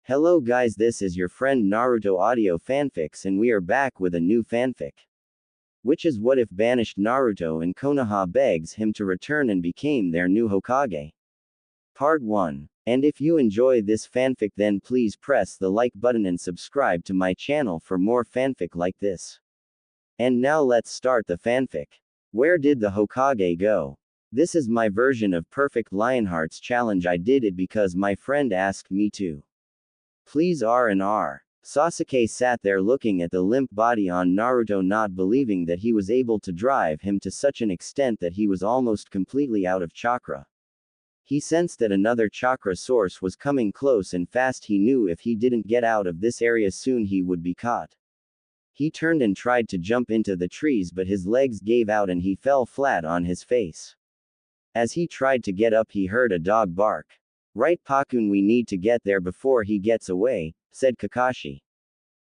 Hello guys, this is your friend Naruto Audio Fanfics and we are back with a new fanfic. Which is what if banished Naruto and Konaha begs him to return and became their new Hokage. Part 1. And if you enjoy this fanfic then please press the like button and subscribe to my channel for more fanfic like this. And now let's start the fanfic. Where did the Hokage go? This is my version of Perfect Lionheart's challenge. I did it because my friend asked me to. Please R&R. Sasuke sat there looking at the limp body on Naruto, not believing that he was able to drive him to such an extent that he was almost completely out of chakra. He sensed that another chakra source was coming close and fast. He knew if he didn't get out of this area soon he would be caught. He turned and tried to jump into the trees, but his legs gave out and he fell flat on his face. As he tried to get up he heard a dog bark. Right, Pakun, we need to get there before he gets away, said Kakashi.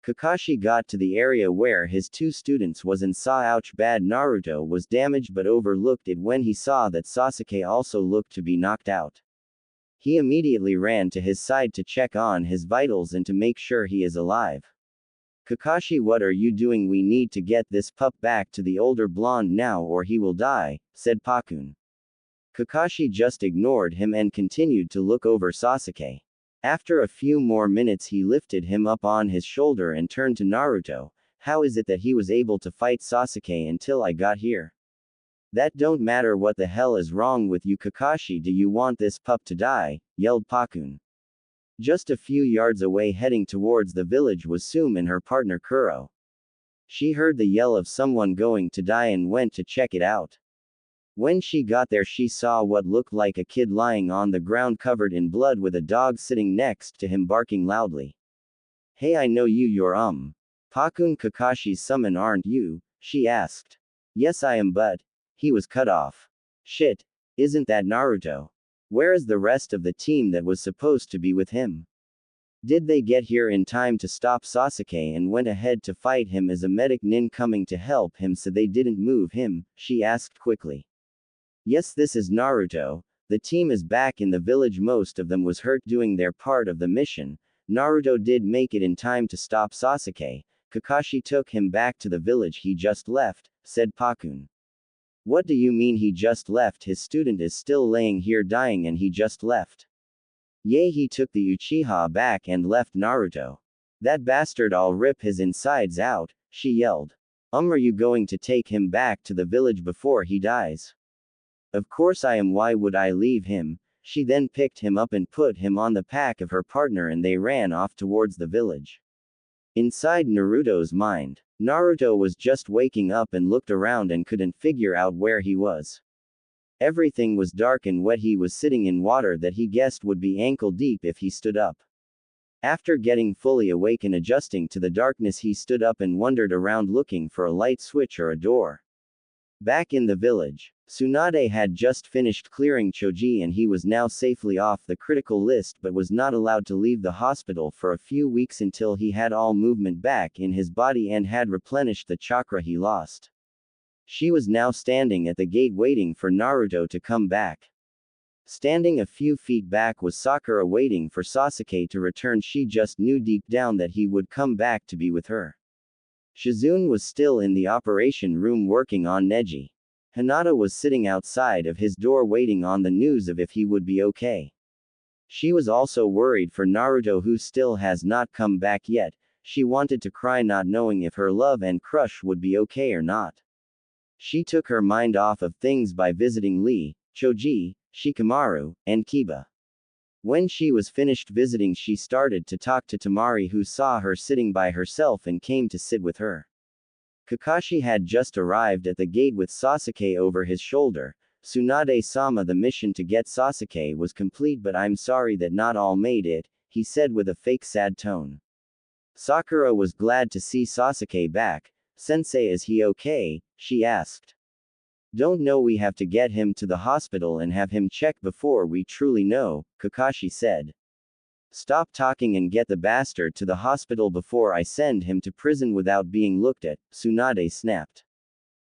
Kakashi got to the area where his two students was and saw ouch, bad. Naruto was damaged but overlooked it when he saw that Sasuke also looked to be knocked out. He immediately ran to his side to check on his vitals and to make sure he is alive. Kakashi, what are you doing? We need to get this pup back to the older blonde now or he will die, said Pakun. Kakashi just ignored him and continued to look over Sasuke. After a few more minutes he lifted him up on his shoulder and turned to Naruto. How is it that he was able to fight Sasuke until I got here? That don't matter. What the hell is wrong with you, Kakashi? Do you want this pup to die? Yelled Pakun. Just a few yards away heading towards the village was Sume and her partner Kuro. She heard the yell of someone going to die and went to check it out. When she got there she saw what looked like a kid lying on the ground covered in blood with a dog sitting next to him barking loudly. Hey, I know you, you're Pakun, Kakashi's summon, aren't you? She asked. Yes I am, but he was cut off. Shit. Isn't that Naruto? Where is the rest of the team that was supposed to be with him? Did they get here in time to stop Sasuke and went ahead to fight him as a medic nin coming to help him so they didn't move him? She asked quickly. Yes, this is Naruto. The team is back in the village. Most of them was hurt doing their part of the mission. Naruto did make it in time to stop Sasuke. Kakashi took him back to the village he just left, said Pakun. What do you mean he just left? His student is still laying here dying and he just left. Yay, he took the Uchiha back and left Naruto. That bastard, I'll rip his insides out, she yelled. Are you going to take him back to the village before he dies? Of course I am. Why would I leave him? She then picked him up and put him on the pack of her partner and they ran off towards the village. Inside Naruto's mind, Naruto was just waking up and looked around and couldn't figure out where he was. Everything was dark and wet. He was sitting in water that he guessed would be ankle deep if he stood up. After getting fully awake and adjusting to the darkness he stood up and wandered around looking for a light switch or a door. Back in the village, Tsunade had just finished clearing Choji and he was now safely off the critical list but was not allowed to leave the hospital for a few weeks until he had all movement back in his body and had replenished the chakra he lost. She was now standing at the gate waiting for Naruto to come back. Standing a few feet back was Sakura waiting for Sasuke to return. She just knew deep down that he would come back to be with her. Shizune was still in the operation room working on Neji. Hinata was sitting outside of his door waiting on the news of if he would be okay. She was also worried for Naruto who still has not come back yet. She wanted to cry not knowing if her love and crush would be okay or not. She took her mind off of things by visiting Lee, Choji, Shikamaru, and Kiba. When she was finished visiting she started to talk to Temari who saw her sitting by herself and came to sit with her. Kakashi had just arrived at the gate with Sasuke over his shoulder. Tsunade-sama, the mission to get Sasuke was complete but I'm sorry that not all made it, he said with a fake sad tone. Sakura was glad to see Sasuke back. Sensei, is he okay? She asked. Don't know, we have to get him to the hospital and have him checked before we truly know, Kakashi said. Stop talking and get the bastard to the hospital before I send him to prison without being looked at, Tsunade snapped.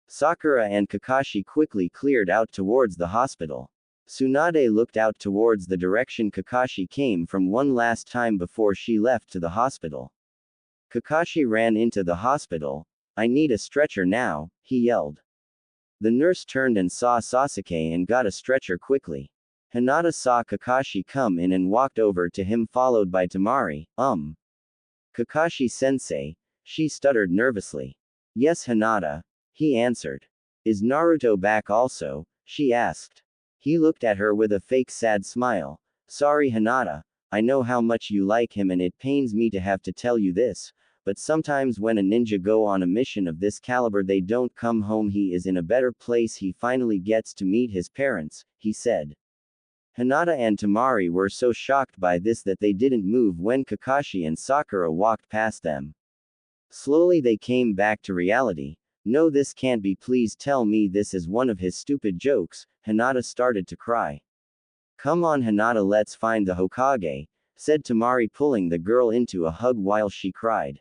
Sakura and Kakashi quickly cleared out towards the hospital. Tsunade looked out towards the direction Kakashi came from one last time before she left to the hospital. Kakashi ran into the hospital. I need a stretcher now, he yelled. The nurse turned and saw Sasuke and got a stretcher quickly. Hinata saw Kakashi come in and walked over to him followed by Temari. Kakashi-sensei, she stuttered nervously. Yes, Hinata, he answered. Is Naruto back also? She asked. He looked at her with a fake sad smile. Sorry, Hinata, I know how much you like him and it pains me to have to tell you this, but sometimes when a ninja go on a mission of this caliber they don't come home. He is in a better place. He finally gets to meet his parents, he said. Hinata and Temari were so shocked by this that they didn't move when Kakashi and Sakura walked past them. Slowly they came back to reality. No, this can't be. Please tell me this is one of his stupid jokes. Hinata started to cry. Come on, Hinata, let's find the Hokage, said Temari, pulling the girl into a hug while she cried.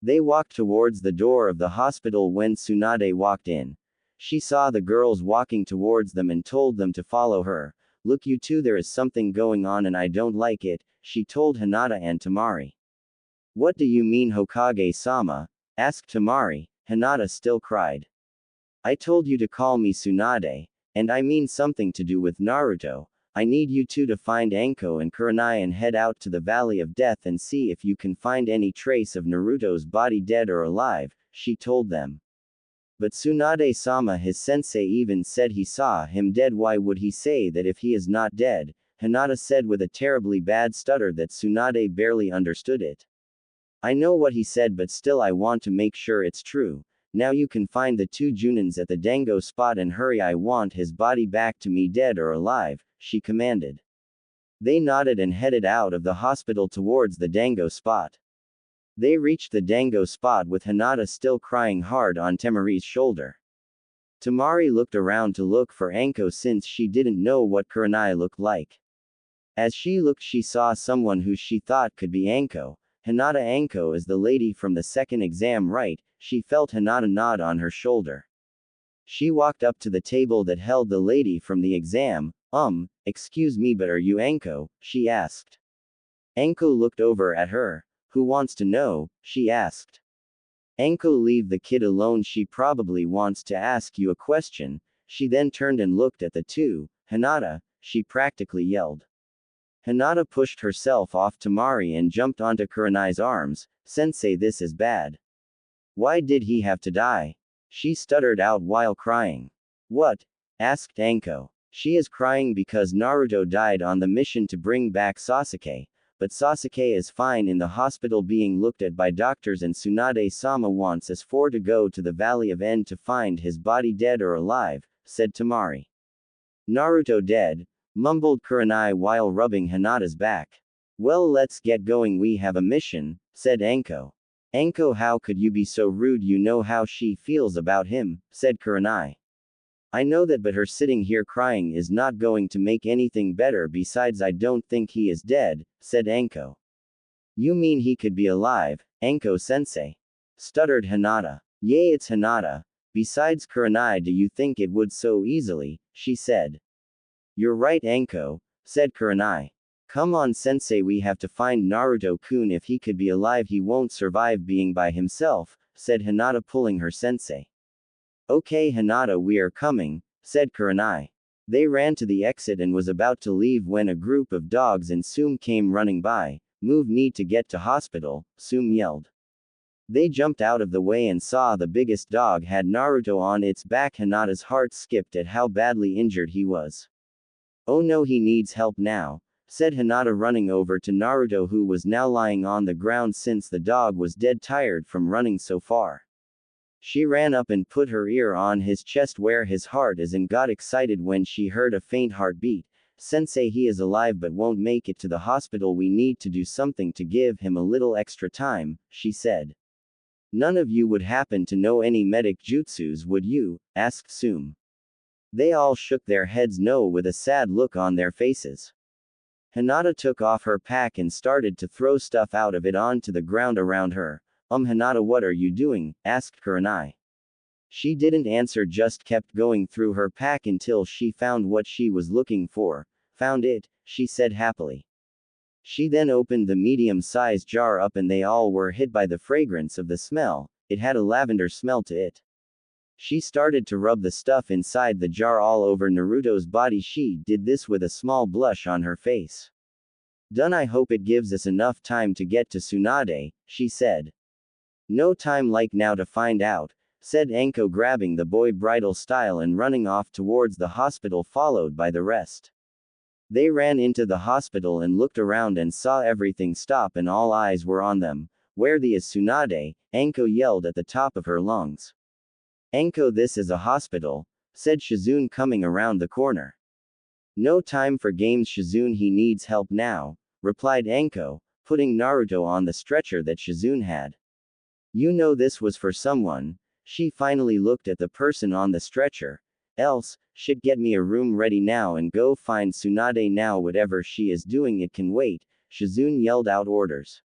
They walked towards the door of the hospital when Tsunade walked in. She saw the girls walking towards them and told them to follow her. Look, you two, there is something going on and I don't like it, she told Hinata and Temari. What do you mean, Hokage-sama? Asked Temari. Hinata still cried. I told you to call me Tsunade, and I mean something to do with Naruto. I need you two to find Anko and Kurenai and head out to the Valley of Death and see if you can find any trace of Naruto's body, dead or alive, she told them. But Tsunade-sama, his sensei, even said he saw him dead. Why would he say that if he is not dead? Hinata said with a terribly bad stutter that Tsunade barely understood it. I know what he said, but still I want to make sure it's true. Now you can find the two Junins at the Dango spot and hurry. I want his body back to me, dead or alive, she commanded. They nodded and headed out of the hospital towards the Dango spot. They reached the Dango spot with Hinata still crying hard on Temari's shoulder. Temari looked around to look for Anko since she didn't know what Kurenai looked like. As she looked, she saw someone who she thought could be Anko. Hinata, Anko is the lady from the second exam, right? She felt Hinata nod on her shoulder. She walked up to the table that held the lady from the exam. Excuse me, but are you Anko? She asked. Anko looked over at her. Who wants to know? She asked. Anko, leave the kid alone, she probably wants to ask you a question. She then turned and looked at the two. Hinata, she practically yelled. Hinata pushed herself off Temari and jumped onto Kurenai's arms. Sensei, this is bad. Why did he have to die? She stuttered out while crying. What? Asked Anko. She is crying because Naruto died on the mission to bring back Sasuke. But Sasuke is fine in the hospital being looked at by doctors and Tsunade-sama wants us four to go to the Valley of End to find his body, dead or alive, said Temari. Naruto dead, mumbled Kurenai while rubbing Hinata's back. Well, let's get going, we have a mission, said Anko. Anko, how could you be so rude? You know how she feels about him, said Kurenai. I know that, but her sitting here crying is not going to make anything better. Besides, I don't think he is dead, said Anko. You mean he could be alive, Anko-sensei? Stuttered Hinata. Yay, it's Hinata. Besides, Kurenai, do you think it would so easily? She said. You're right, Anko, said Kurenai. Come on, sensei, we have to find Naruto-kun. If he could be alive, he won't survive being by himself, said Hinata, pulling her sensei. Okay, Hinata, we are coming, said Kurenai. They ran to the exit and was about to leave when a group of dogs in Sum came running by. Move, need to get to hospital, Sum yelled. They jumped out of the way and saw the biggest dog had Naruto on its back. Hinata's heart skipped at how badly injured he was. Oh no, he needs help now, said Hinata, running over to Naruto, who was now lying on the ground since the dog was dead, tired from running so far. She ran up and put her ear on his chest where his heart is and got excited when she heard a faint heartbeat. Sensei, he is alive but won't make it to the hospital. We need to do something to give him a little extra time, she said. None of you would happen to know any medic jutsus, would you? Asked Sum. They all shook their heads no, with a sad look on their faces. Hinata took off her pack and started to throw stuff out of it onto the ground around her. Hinata, what are you doing? Asked Kurenai. She didn't answer, just kept going through her pack until she found what she was looking for. Found it, she said happily. She then opened the medium-sized jar up and they all were hit by the fragrance of the smell. It had a lavender smell to it. She started to rub the stuff inside the jar all over Naruto's body. She did this with a small blush on her face. Done. I hope it gives us enough time to get to Tsunade, she said. No time like now to find out, said Anko, grabbing the boy bridal style and running off towards the hospital, followed by the rest. They ran into the hospital and looked around and saw everything stop and all eyes were on them. Where the is Tsunade? Anko yelled at the top of her lungs. Anko, this is a hospital, said Shizune, coming around the corner. No time for games, Shizune, he needs help now, replied Anko, putting Naruto on the stretcher that Shizune had. You know this was for someone. She finally looked at the person on the stretcher. Else, shit, get me a room ready now and go find Tsunade now. Whatever she is doing, it can wait, Shizune yelled out orders.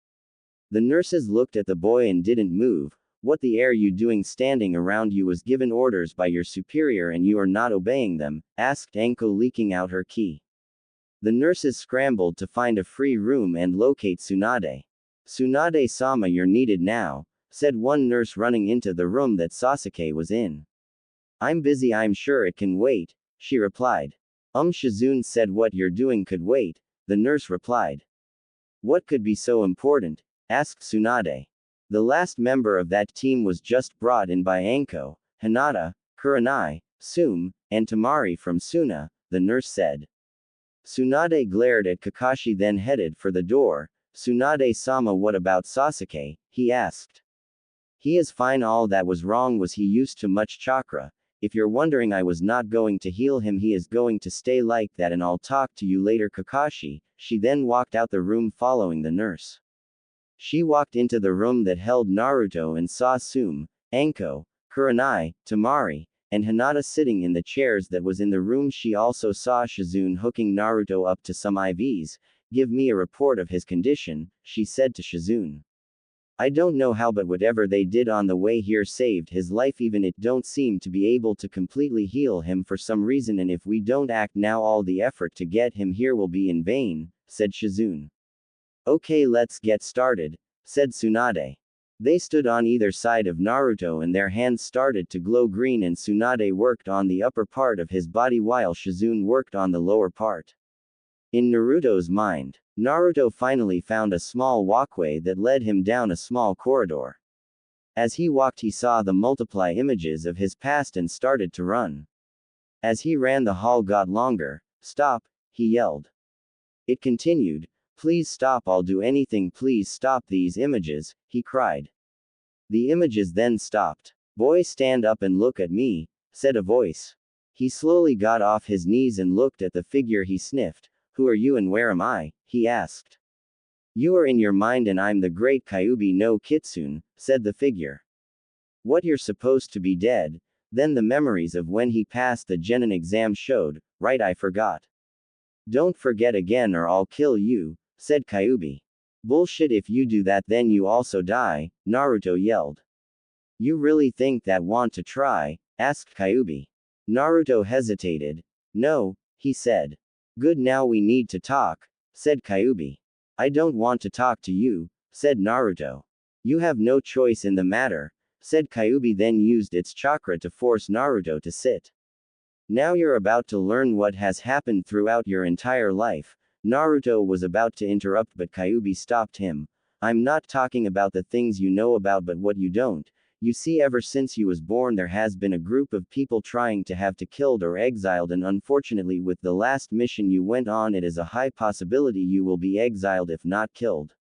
The nurses looked at the boy and didn't move. What the air you doing standing around? You was given orders by your superior and you are not obeying them, asked Anko, leaking out her key. The nurses scrambled to find a free room and locate Tsunade. Tsunade-sama, you're needed now, said one nurse, running into the room that Sasuke was in. I'm busy, I'm sure it can wait, she replied. Shizune said what you're doing could wait, the nurse replied. What could be so important? Asked Tsunade. The last member of that team was just brought in by Anko, Hinata, Kurenai, Tsume, and Temari from Suna, the nurse said. Tsunade glared at Kakashi, then headed for the door. Tsunade-sama, what about Sasuke? He asked. He is fine. All that was wrong was he used too much chakra. If you're wondering, I was not going to heal him. He is going to stay like that and I'll talk to you later, Kakashi. She then walked out the room following the nurse. She walked into the room that held Naruto and saw Tsume, Anko, Kurenai, Temari, and Hinata sitting in the chairs that was in the room. She also saw Shizune hooking Naruto up to some IVs. Give me a report of his condition, she said to Shizune. I don't know how, but whatever they did on the way here saved his life. Even it don't seem to be able to completely heal him for some reason, and if we don't act now, all the effort to get him here will be in vain, said Shizune. Okay, let's get started, said Tsunade. They stood on either side of Naruto and their hands started to glow green, and Tsunade worked on the upper part of his body while Shizune worked on the lower part. In Naruto's mind, Naruto finally found a small walkway that led him down a small corridor. As he walked, he saw the multiply images of his past and started to run. As he ran, the hall got longer. Stop, he yelled. It continued. Please stop, I'll do anything, please stop these images, he cried. The images then stopped. Boy, stand up and look at me, said a voice. He slowly got off his knees and looked at the figure. He sniffed. Who are you and where am I? He asked. You are in your mind and I'm the great Kyuubi no Kitsune, said the figure. What, you're supposed to be dead? Then the memories of when he passed the Genin exam showed. Right, I forgot. Don't forget again or I'll kill you, said Kyuubi. Bullshit, if you do that then you also die, Naruto yelled. You really think that? Want to try? Asked Kyuubi. Naruto hesitated. No, he said. Good, now we need to talk, said Kyuubi. I don't want to talk to you, said Naruto. You have no choice in the matter, said Kyuubi, then used its chakra to force Naruto to sit. Now you're about to learn what has happened throughout your entire life. Naruto was about to interrupt but Kyuubi stopped him. I'm not talking about the things you know about but what you don't. You see, ever since you was born there has been a group of people trying to have you killed or exiled, and unfortunately with the last mission you went on it is a high possibility you will be exiled if not killed.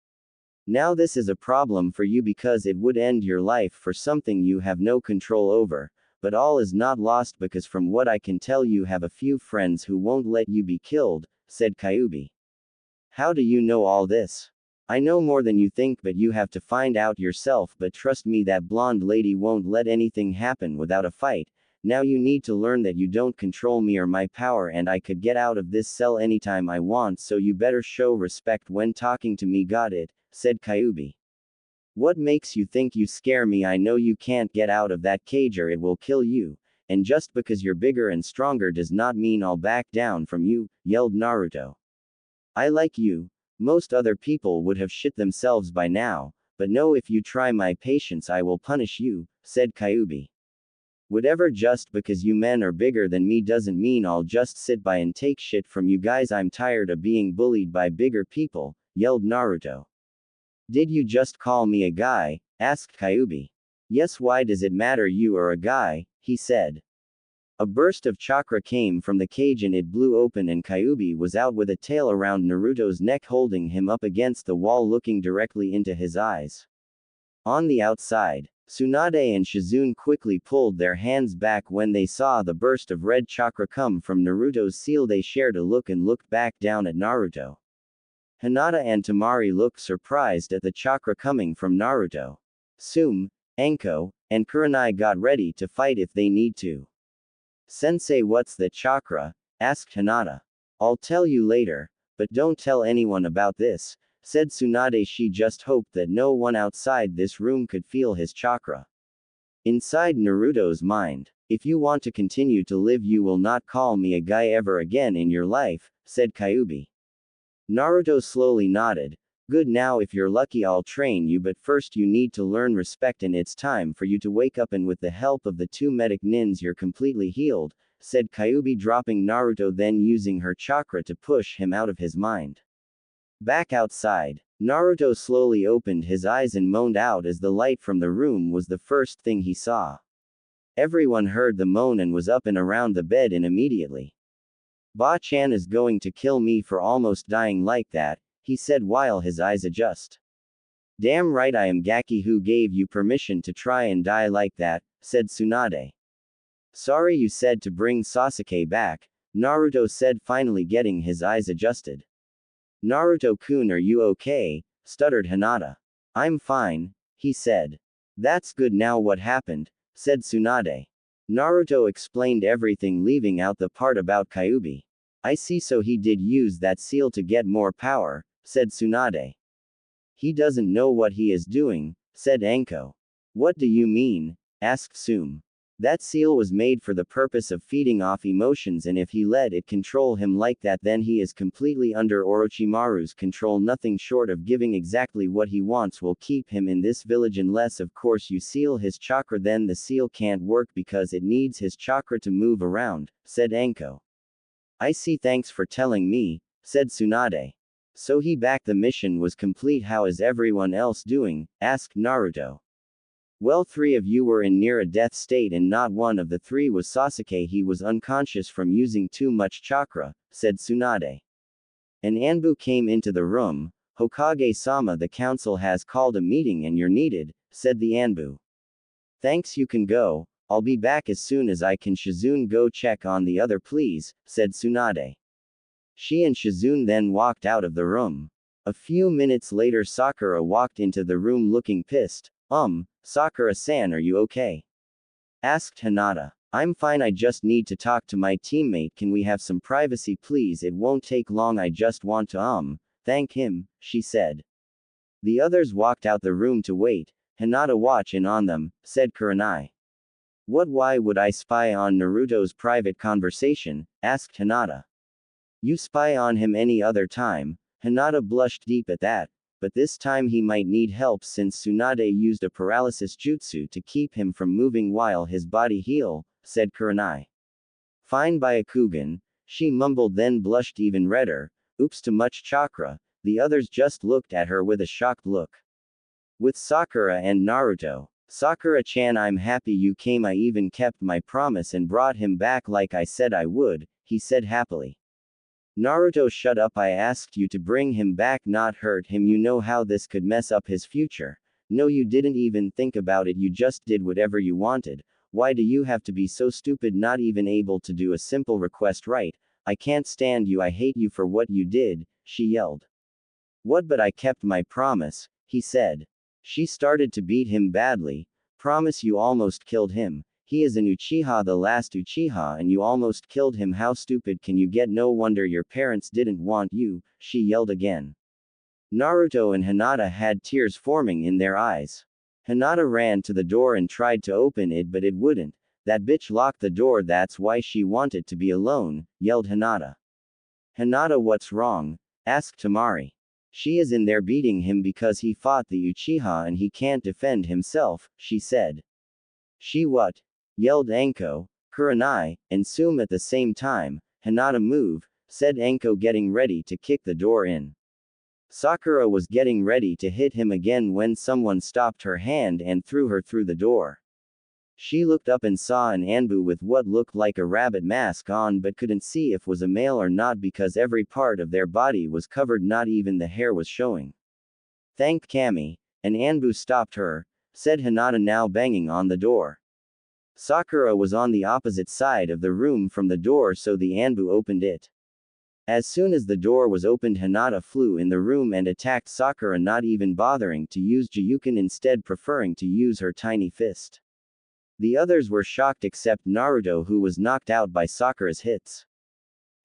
Now this is a problem for you because it would end your life for something you have no control over, but all is not lost because from what I can tell you have a few friends who won't let you be killed, said Kyuubi. How do you know all this? I know more than you think, but you have to find out yourself, but trust me, that blonde lady won't let anything happen without a fight. Now you need to learn that you don't control me or my power, and I could get out of this cell anytime I want, so you better show respect when talking to me. Got it? Said Kyuubi. What makes you think you scare me? I know you can't get out of that cage or it will kill you, and just because you're bigger and stronger does not mean I'll back down from you, yelled Naruto. I like you. Most other people would have shit themselves by now, but no, if you try my patience I will punish you, said Kyuubi. Whatever, just because you men are bigger than me doesn't mean I'll just sit by and take shit from you guys. I'm tired of being bullied by bigger people, yelled Naruto. Did you just call me a guy? Asked Kyuubi. Yes, why does it matter? You are a guy, he said. A burst of chakra came from the cage and it blew open and Kyuubi was out with a tail around Naruto's neck, holding him up against the wall, looking directly into his eyes. On the outside, Tsunade and Shizune quickly pulled their hands back when they saw the burst of red chakra come from Naruto's seal. They shared a look and looked back down at Naruto. Hinata and Temari looked surprised at the chakra coming from Naruto. Tsume, Anko, and Kurenai got ready to fight if they need to. Sensei, what's the chakra? Asked Hinata. I'll tell you later, but don't tell anyone about this, said Tsunade. She just hoped that no one outside this room could feel his chakra. Inside Naruto's mind, if you want to continue to live you will not call me a guy ever again in your life, said Kyuubi. Naruto slowly nodded. Good, now if you're lucky I'll train you, but first you need to learn respect and it's time for you to wake up, and with the help of the two medic nins you're completely healed, said Kyuubi, dropping Naruto, then using her chakra to push him out of his mind. Back outside, Naruto slowly opened his eyes and moaned out as the light from the room was the first thing he saw. Everyone heard the moan and was up and around the bed immediately. Ba-chan is going to kill me for almost dying like that, he said while his eyes adjust. Damn right I am Gaki. Who gave you permission to try and die like that, said Tsunade. Sorry, you said to bring Sasuke back, Naruto said, finally getting his eyes adjusted. Naruto-kun, are you okay? Stuttered Hinata. I'm fine, he said. That's good. Now what happened? Said Tsunade. Naruto explained everything, leaving out the part about Kyuubi. I see, so he did use that seal to get more power, said Tsunade. He doesn't know what he is doing, said Anko. What do you mean? Asked Tsume. That seal was made for the purpose of feeding off emotions, and if he let it control him like that, then he is completely under Orochimaru's control. Nothing short of giving exactly what he wants will keep him in this village, unless of course you seal his chakra. Then the seal can't work because it needs his chakra to move around, said Anko. I see, thanks for telling me, said Tsunade. So he back the mission was complete. How is everyone else doing? Asked Naruto. Well, 3 of you were in near a death state and not one of the 3 was Sasuke. He was unconscious from using too much chakra, said Tsunade. An Anbu came into the room. Hokage-sama, the council has called a meeting and you're needed, said the Anbu. Thanks, you can go. I'll be back as soon as I can. Shizune, go check on the other please, said Tsunade. She and Shizune then walked out of the room. A few minutes later, Sakura walked into the room looking pissed. Sakura-san, are you okay? Asked Hinata. I'm fine, I just need to talk to my teammate. Can we have some privacy please? It won't take long, I just want to thank him, she said. The others walked out the room to wait. Hinata, watch in on them, said Kurenai. What, why would I spy on Naruto's private conversation? Asked Hinata. You spy on him any other time. Hinata blushed deep at that. But this time he might need help since Tsunade used a paralysis jutsu to keep him from moving while his body healed, said Kurenai. Fine, Byakugan, she mumbled, then blushed even redder. Oops, too much chakra. The others just looked at her with a shocked look. With Sakura and Naruto. Sakura-chan, I'm happy you came. I even kept my promise and brought him back like I said I would, he said happily. Naruto, shut up, I asked you to bring him back, not hurt him. You know how this could mess up his future. No, you didn't even think about it, you just did whatever you wanted. Why do you have to be so stupid, not even able to do a simple request right? I can't stand you, I hate you for what you did, she yelled. What, but I kept my promise, he said. She started to beat him badly. Promise, you almost killed him. He is an Uchiha, the last Uchiha, and you almost killed him. How stupid can you get? No wonder your parents didn't want you, she yelled again. Naruto and Hinata had tears forming in their eyes. Hinata ran to the door and tried to open it, but it wouldn't. That bitch locked the door, that's why she wanted to be alone, yelled Hinata. Hinata, what's wrong? Asked Temari. She is in there beating him because he fought the Uchiha and he can't defend himself, she said. She what? Yelled Anko, Kurenai, and Tsume at the same time. Hinata, move, said Anko, getting ready to kick the door in. Sakura was getting ready to hit him again when someone stopped her hand and threw her through the door. She looked up and saw an Anbu with what looked like a rabbit mask on but couldn't see if was a male or not because every part of their body was covered, not even the hair was showing. Thank Kami, an Anbu stopped her, said Hinata, now banging on the door. Sakura was on the opposite side of the room from the door, so the Anbu opened it. As soon as the door was opened, Hinata flew in the room and attacked Sakura, not even bothering to use Juyuken, instead preferring to use her tiny fist. The others were shocked except Naruto, who was knocked out by Sakura's hits.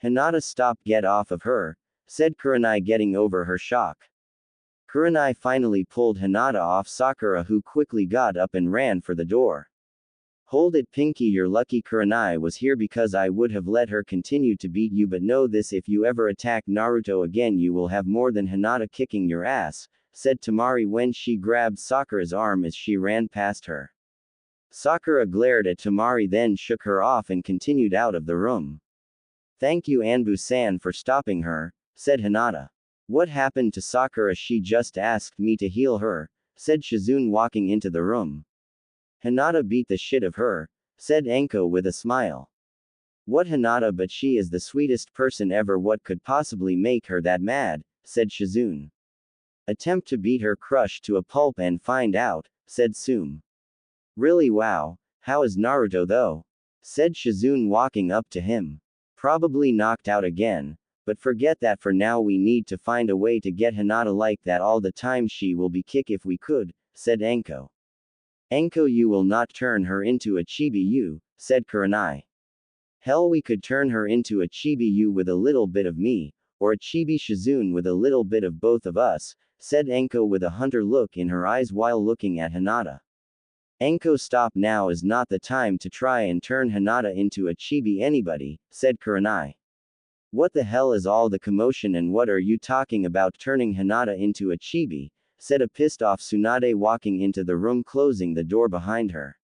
Hinata, stop, get off of her, said Kurenai, getting over her shock. Kurenai finally pulled Hinata off Sakura, who quickly got up and ran for the door. Hold it, Pinky, you're lucky Kurenai was here because I would have let her continue to beat you, but know this, if you ever attack Naruto again you will have more than Hinata kicking your ass, said Temari when she grabbed Sakura's arm as she ran past her. Sakura glared at Temari, then shook her off and continued out of the room. Thank you Anbu-san for stopping her, said Hinata. What happened to Sakura? She just asked me to heal her, said Shizune walking into the room. Hinata beat the shit of her, said Anko with a smile. What, Hinata? But she is the sweetest person ever. What could possibly make her that mad, said Shizune. Attempt to beat her crushed to a pulp and find out, said Tsume. Really? Wow. How is Naruto though? Said Shizune walking up to him. Probably knocked out again. But forget that for now, we need to find a way to get Hinata like that all the time. She will be kick if we could, said Anko. Anko, you will not turn her into a Chibi-Yu, said Kurenai. Hell, we could turn her into a Chibi-Yu with a little bit of me, or a Chibi Shizune with a little bit of both of us, said Anko with a hunter look in her eyes while looking at Hinata. Anko, stop, now is not the time to try and turn Hinata into a Chibi anybody, said Kurenai. What the hell is all the commotion and what are you talking about turning Hinata into a Chibi, said a pissed-off Tsunade walking into the room, closing the door behind her.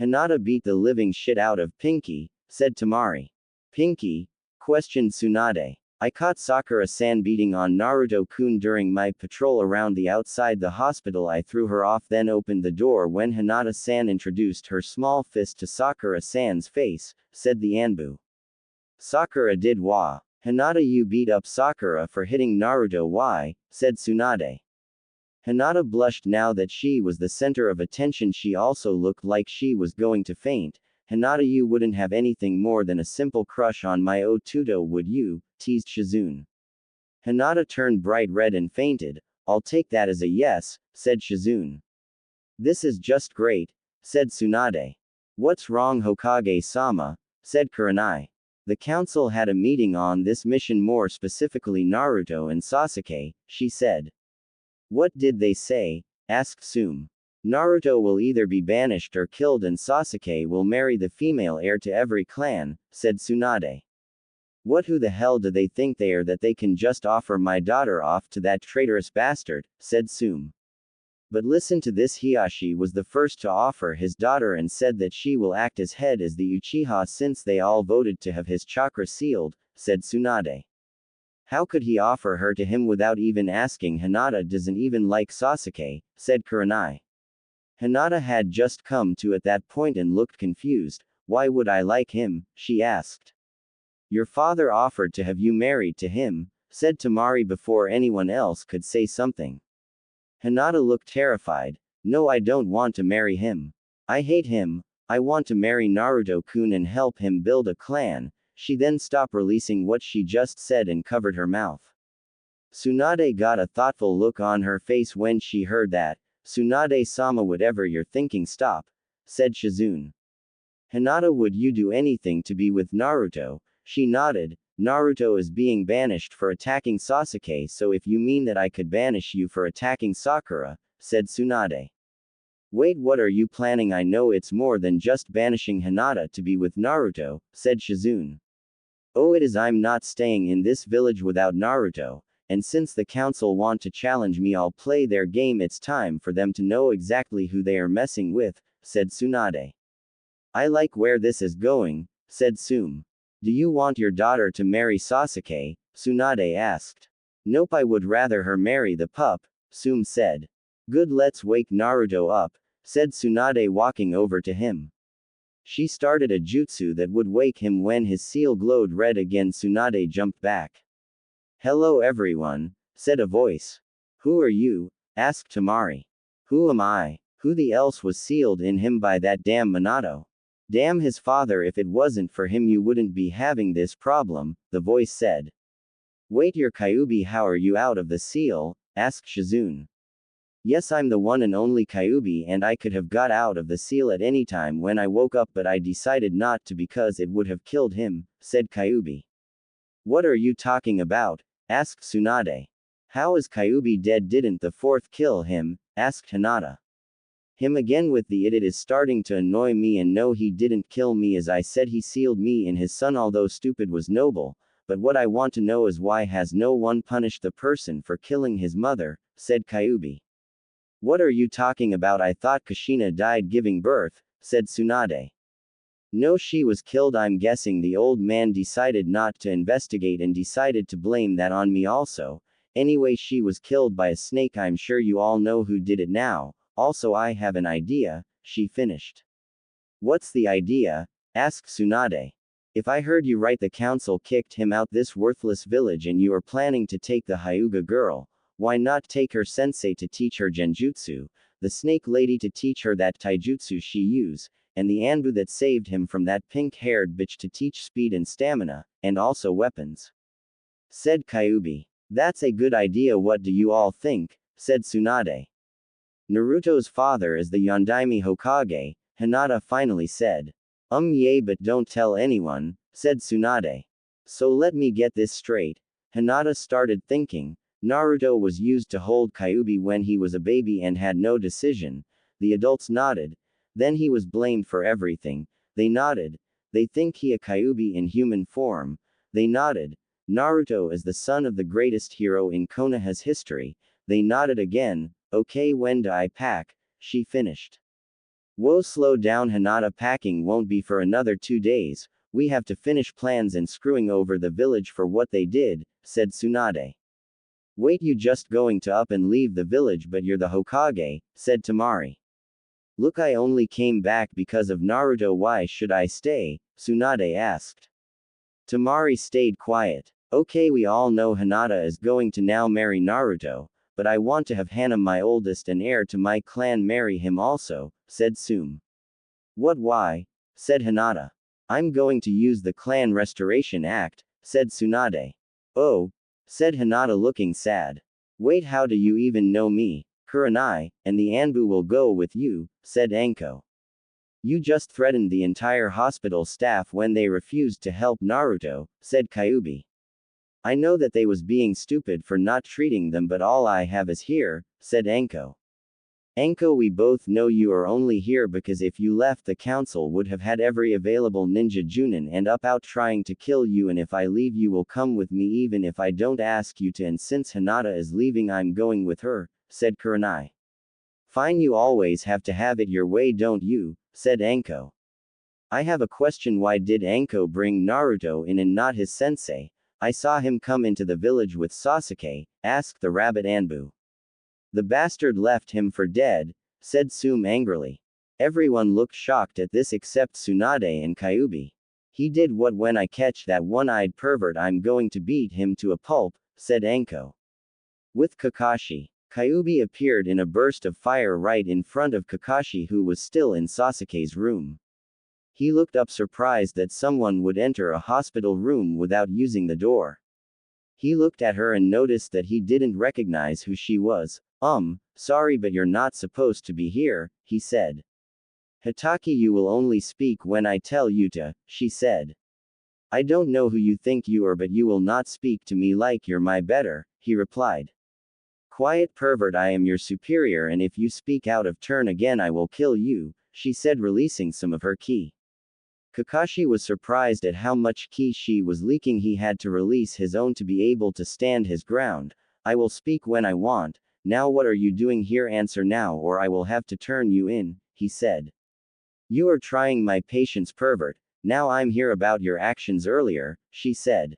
Hinata beat the living shit out of Pinky, said Temari. Pinky? Questioned Tsunade. I caught Sakura-san beating on Naruto-kun during my patrol around the outside the hospital. I threw her off, then opened the door when Hinata-san introduced her small fist to Sakura-san's face, said the Anbu. Sakura did wa. Hinata, you beat up Sakura for hitting Naruto. Why? Said Tsunade. Hinata blushed now that she was the center of attention. She also looked like she was going to faint. Hinata, you wouldn't have anything more than a simple crush on my Otuto, would you? Teased Shizune. Hinata turned bright red and fainted. I'll take that as a yes, said Shizune. This is just great, said Tsunade. What's wrong, Hokage-sama? Said Kurenai. The council had a meeting on this mission, more specifically Naruto and Sasuke, she said. What did they say? Asked Tsume. Naruto will either be banished or killed and Sasuke will marry the female heir to every clan, said Tsunade. What, who the hell do they think they are that they can just offer my daughter off to that traitorous bastard, said Tsume. But listen to this, Hiashi was the first to offer his daughter and said that she will act as head as the Uchiha since they all voted to have his chakra sealed, said Tsunade. How could he offer her to him without even asking? Hinata doesn't even like Sasuke, said Kurenai. Hinata had just come to at that point and looked confused. Why would I like him? She asked. Your father offered to have you married to him, said Temari before anyone else could say something. Hinata looked terrified. No, I don't want to marry him. I hate him. I want to marry Naruto-kun and help him build a clan. She then stopped releasing what she just said and covered her mouth. Tsunade got a thoughtful look on her face when she heard that. Tsunade-sama, whatever you're thinking, stop, said Shizune. Hinata, would you do anything to be with Naruto? She nodded, Naruto is being banished for attacking Sasuke, so if you mean that I could banish you for attacking Sakura, said Tsunade. Wait, what are you planning? I know it's more than just banishing Hinata to be with Naruto, said Shizune. Oh, it is. I'm not staying in this village without Naruto, and since the council want to challenge me, I'll play their game. It's time for them to know exactly who they are messing with, said Tsunade. I like where this is going, said Tsume. Do you want your daughter to marry Sasuke? Tsunade asked. Nope, I would rather her marry the pup, Tsume said. Good, let's wake Naruto up, said Tsunade, walking over to him. She started a jutsu that would wake him. When his seal glowed red again, Tsunade jumped back. Hello everyone, said a voice. Who are you? Asked Tamari. Who am I? Who the else was sealed in him by that damn Minato? Damn his father, if it wasn't for him you wouldn't be having this problem, the voice said. Wait, you're Kyuubi, how are you out of the seal? Asked Shizune. Yes, I'm the one and only Kyuubi, and I could have got out of the seal at any time when I woke up, but I decided not to because it would have killed him, said Kyuubi. What are you talking about? Asked Tsunade. How is Kyuubi dead? Didn't the fourth kill him? Asked Hinata. Him again with the it is starting to annoy me, and no, he didn't kill me. As I said, he sealed me in his son, although stupid was noble, but what I want to know is why has no one punished the person for killing his mother, said Kyuubi. What are you talking about? I thought Kushina died giving birth, said Tsunade. No, she was killed. I'm guessing the old man decided not to investigate and decided to blame that on me also. Anyway, she was killed by a snake. I'm sure you all know who did it now. Also, I have an idea, she finished. What's the idea? Asked Tsunade. If I heard you right, the council kicked him out this worthless village and you are planning to take the Hyuga girl. Why not take her sensei to teach her genjutsu, the snake lady to teach her that taijutsu she use, and the Anbu that saved him from that pink-haired bitch to teach speed and stamina, and also weapons? Said Kyuubi. That's a good idea. What do you all think? Said Tsunade. Naruto's father is the Yondaime Hokage, Hinata finally said. Yay, but don't tell anyone, said Tsunade. So let me get this straight. Hinata started thinking. Naruto was used to hold Kyuubi when he was a baby and had no decision. The adults nodded. Then he was blamed for everything. They nodded. They think he a Kyuubi in human form. They nodded. Naruto is the son of the greatest hero in Konoha's history. They nodded again. Okay, when do I pack? She finished. Whoa, slow down, Hinata. Packing won't be for another 2 days. We have to finish plans and screwing over the village for what they did, said Tsunade. Wait, you just going to up and leave the village, but you're the Hokage, said Tamari. Look, I only came back because of Naruto. Why should I stay? Tsunade asked. Tamari stayed quiet. Okay, we all know Hinata is going to now marry Naruto, but I want to have Hana, my oldest and heir to my clan, marry him also, said Tsume. What, why? Said Hinata. I'm going to use the Clan Restoration Act, said Tsunade. Oh, said Hinata, looking sad. Wait, how do you even know me? Kurenai, and the Anbu will go with you, said Anko. You just threatened the entire hospital staff when they refused to help Naruto, said Kyuubi. I know that they was being stupid for not treating them, but all I have is here, said Anko. Anko, we both know you are only here because if you left, the council would have had every available ninja Junin and up out trying to kill you, and if I leave you will come with me even if I don't ask you to, and since Hinata is leaving I'm going with her, said Kurenai. Fine, you always have to have it your way, don't you? Said Anko. I have a question. Why did Anko bring Naruto in and not his sensei? I saw him come into the village with Sasuke, asked the rabbit Anbu. The bastard left him for dead, said Tsume angrily. Everyone looked shocked at this except Tsunade and Kyuubi. He did what? When I catch that one-eyed pervert I'm going to beat him to a pulp, said Anko. With Kakashi. Kyuubi appeared in a burst of fire right in front of Kakashi, who was still in Sasuke's room. He looked up surprised that someone would enter a hospital room without using the door. He looked at her and noticed that he didn't recognize who she was. Sorry, but you're not supposed to be here, he said. Hitaki, you will only speak when I tell you to, she said. I don't know who you think you are, but you will not speak to me like you're my better, he replied. Quiet pervert, I am your superior, and if you speak out of turn again I will kill you, she said, releasing some of her ki. Kakashi was surprised at how much ki she was leaking. He had to release his own to be able to stand his ground. I will speak when I want. Now what are you doing here? Answer now or I will have to turn you in, he said. You are trying my patience, pervert. Now I'm here about your actions earlier, she said.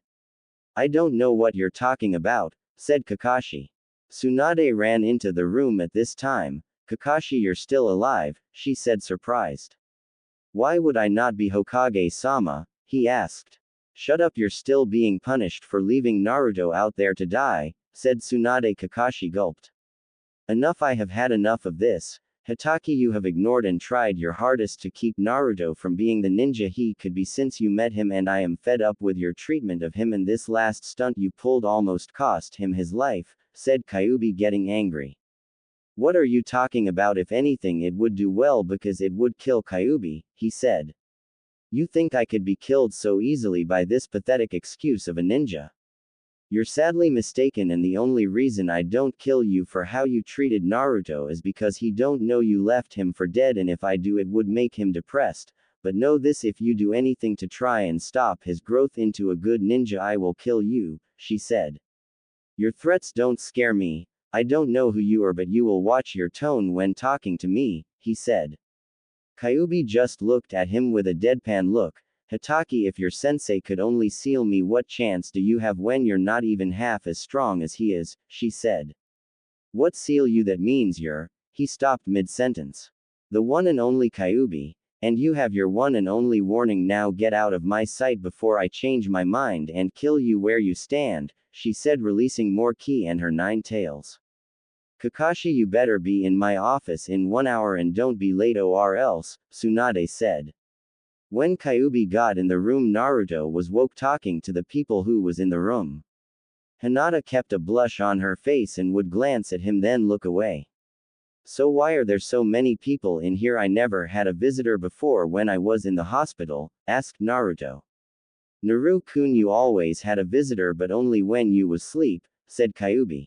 I don't know what you're talking about, said Kakashi. Tsunade ran into the room at this time. Kakashi, you're still alive, she said, surprised. Why would I not be Hokage-sama? He asked. Shut up, you're still being punished for leaving Naruto out there to die, said Tsunade. Kakashi gulped. Enough, I have had enough of this. Hitaki, you have ignored and tried your hardest to keep Naruto from being the ninja he could be since you met him, and I am fed up with your treatment of him, and this last stunt you pulled almost cost him his life, said Kyuubi, getting angry. What are you talking about? If anything, it would do well because it would kill Kyuubi, he said. You think I could be killed so easily by this pathetic excuse of a ninja? You're sadly mistaken, and the only reason I don't kill you for how you treated Naruto is because he don't know you left him for dead, and if I do it would make him depressed, but know this, if you do anything to try and stop his growth into a good ninja I will kill you, she said. Your threats don't scare me. I don't know who you are, but you will watch your tone when talking to me, he said. Kyuubi just looked at him with a deadpan look. Hitaki, if your sensei could only seal me, what chance do you have when you're not even half as strong as he is, she said. What seal you? That means you're. He stopped mid-sentence. The one and only Kyuubi. And you have your one and only warning. Now get out of my sight before I change my mind and kill you where you stand, she said, releasing more ki and her 9 tails. Kakashi, you better be in my office in 1 hour and don't be late or else, Tsunade said. When Kyuubi got in the room, Naruto was woke talking to the people who was in the room. Hinata kept a blush on her face and would glance at him then look away. So why are there so many people in here? I never had a visitor before when I was in the hospital, asked Naruto. Naru-kun, you always had a visitor but only when you was asleep, said Kyuubi.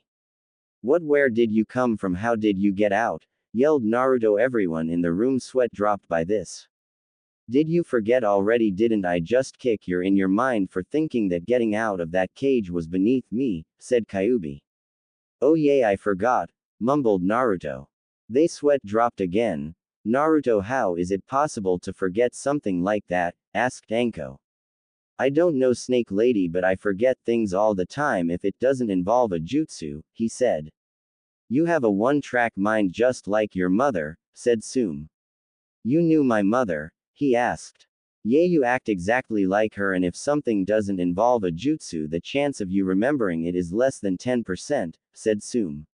What, where did you come from? How did you get out? Yelled Naruto. Everyone in the room sweat dropped by this. Did you forget already? Didn't I just kick you in your mind for thinking that getting out of that cage was beneath me, said Kyuubi. Oh yeah, I forgot, mumbled Naruto. They sweat dropped again. Naruto, how is it possible to forget something like that? Asked Anko. I don't know, Snake Lady, but I forget things all the time if it doesn't involve a jutsu, he said. You have a one-track mind just like your mother, said Sum. You knew my mother? He asked. Yeah, you act exactly like her, and if something doesn't involve a jutsu, the chance of you remembering it is less than 10%, said Sum.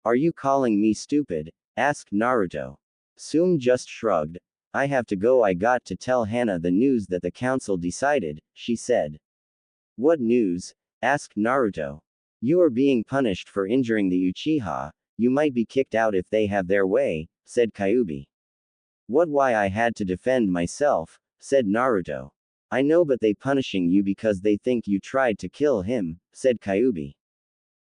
Are you calling me stupid? Asked Naruto. Sum just shrugged. I have to go. I got to tell Hana the news that the council decided, she said. What news? Asked Naruto. You are being punished for injuring the Uchiha. You might be kicked out if they have their way, said Kyuubi. What, why I had to defend myself, said Naruto. I know, but they punishing you because they think you tried to kill him, said Kyuubi.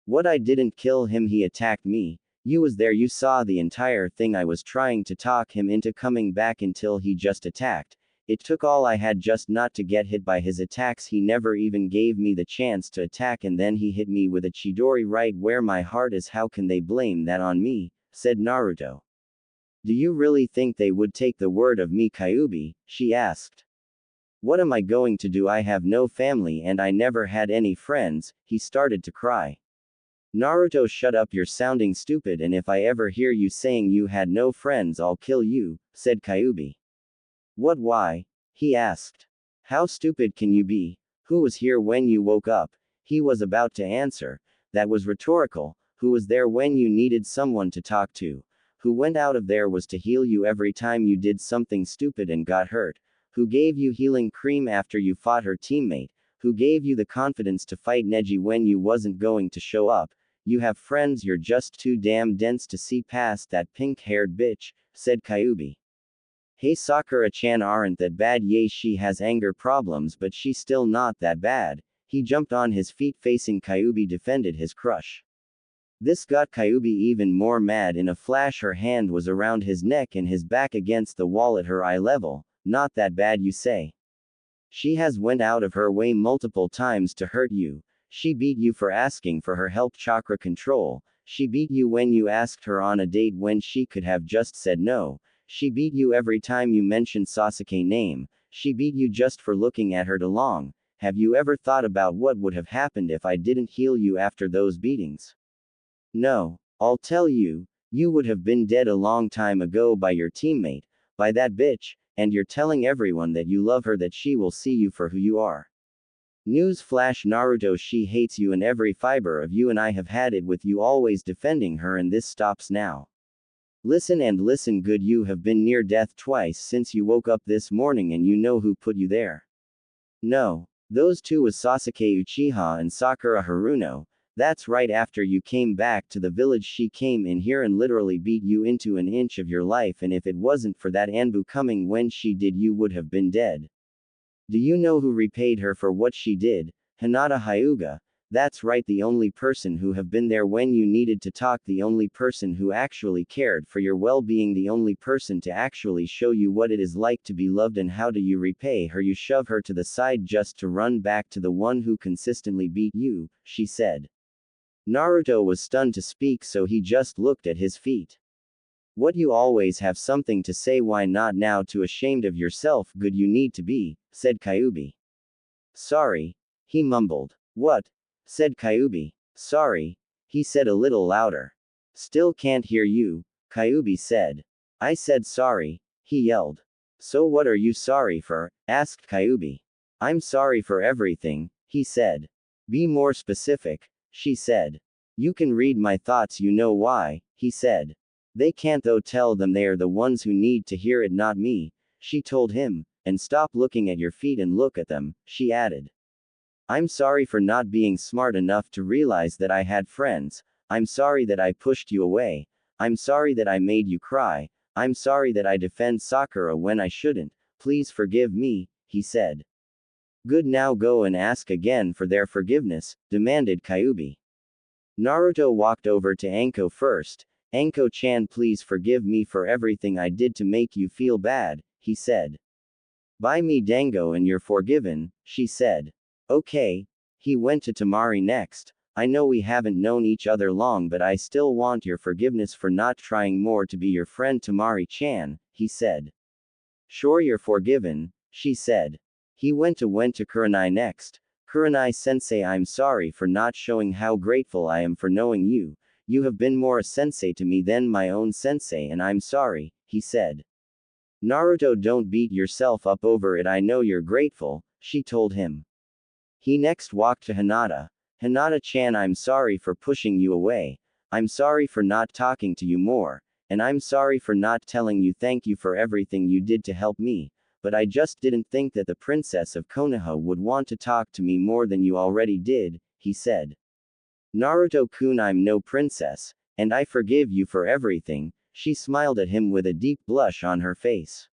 What, I didn't kill him, he attacked me. You was there, you saw the entire thing. I was trying to talk him into coming back until he just attacked. It took all I had just not to get hit by his attacks. He never even gave me the chance to attack, and then he hit me with a Chidori right where my heart is. How can they blame that on me? Said Naruto. Do you really think they would take the word of me, Kyuubi? She asked. What am I going to do? I have no family and I never had any friends. He started to cry. Naruto, shut up, you're sounding stupid, and if I ever hear you saying you had no friends I'll kill you, said Kyuubi. What, why? He asked. How stupid can you be? Who was here when you woke up? He was about to answer. That was rhetorical. Who was there when you needed someone to talk to? Who went out of there was to heal you every time you did something stupid and got hurt? Who gave you healing cream after you fought her teammate? Who gave you the confidence to fight Neji when you wasn't going to show up? You have friends, you're just too damn dense to see past that pink-haired bitch, said Kyuubi. Hey Sakura-chan aren't that bad, yay she has anger problems but she's still not that bad. He jumped on his feet facing Kyubi defended his crush. This got Kyubi even more mad. In a flash her hand was around his neck and his back against the wall at her eye level. Not that bad you say. She has went out of her way multiple times to hurt you. She beat you for asking for her help chakra control. She beat you when you asked her on a date when she could have just said no. She beat you every time you mentioned Sasuke name. She beat you just for looking at her too long. Have you ever thought about what would have happened if I didn't heal you after those beatings? No. I'll tell you. You would have been dead a long time ago by your teammate, by that bitch, and you're telling everyone that you love her, that she will see you for who you are. News flash Naruto, she hates you and every fiber of you, and I have had it with you always defending her, and this stops now. Listen and listen good, you have been near death twice since you woke up this morning, and you know who put you there. No. Those two was Sasuke Uchiha and Sakura Haruno. That's right, after you came back to the village she came in here and literally beat you into an inch of your life, and if it wasn't for that Anbu coming when she did, you would have been dead. Do you know who repaid her for what she did? Hinata Hyuga. That's right, the only person who have been there when you needed to talk, the only person who actually cared for your well-being, the only person to actually show you what it is like to be loved. And how do you repay her? You shove her to the side just to run back to the one who consistently beat you, she said. Naruto was stunned to speak, so he just looked at his feet. What, you always have something to say, why not now? Too ashamed of yourself, good you need to be, said Kyubi. Sorry. He mumbled. What? Said Kyubi. Sorry. He said a little louder. Still can't hear you, Kyubi said. I said sorry, he yelled. So what are you sorry for? Asked Kyubi. I'm sorry for everything, he said. Be more specific, she said. You can read my thoughts, you know why, he said. They can't though, tell them they are the ones who need to hear it, not me, she told him. And stop looking at your feet and look at them, she added. I'm sorry for not being smart enough to realize that I had friends. I'm sorry that I pushed you away. I'm sorry that I made you cry. I'm sorry that I defend Sakura when I shouldn't. Please forgive me, he said. Good, now go and ask again for their forgiveness, demanded Kyubi. Naruto walked over to Anko first. Anko-chan, please forgive me for everything I did to make you feel bad, he said. Buy me dango and you're forgiven, she said. Okay. He went to Tamari next. I know we haven't known each other long, but I still want your forgiveness for not trying more to be your friend, Tamari-chan, he said. Sure, you're forgiven, she said. He went to Kurenai next. Kurenai-sensei, I'm sorry for not showing how grateful I am for knowing you. You have been more a sensei to me than my own sensei, and I'm sorry, he said. Naruto, don't beat yourself up over it, I know you're grateful, she told him. He next walked to Hinata. Hinata-chan, I'm sorry for pushing you away. I'm sorry for not talking to you more. And I'm sorry for not telling you thank you for everything you did to help me. But I just didn't think that the princess of Konaha would want to talk to me more than you already did, he said. Naruto-kun, I'm no princess, and I forgive you for everything, she smiled at him with a deep blush on her face.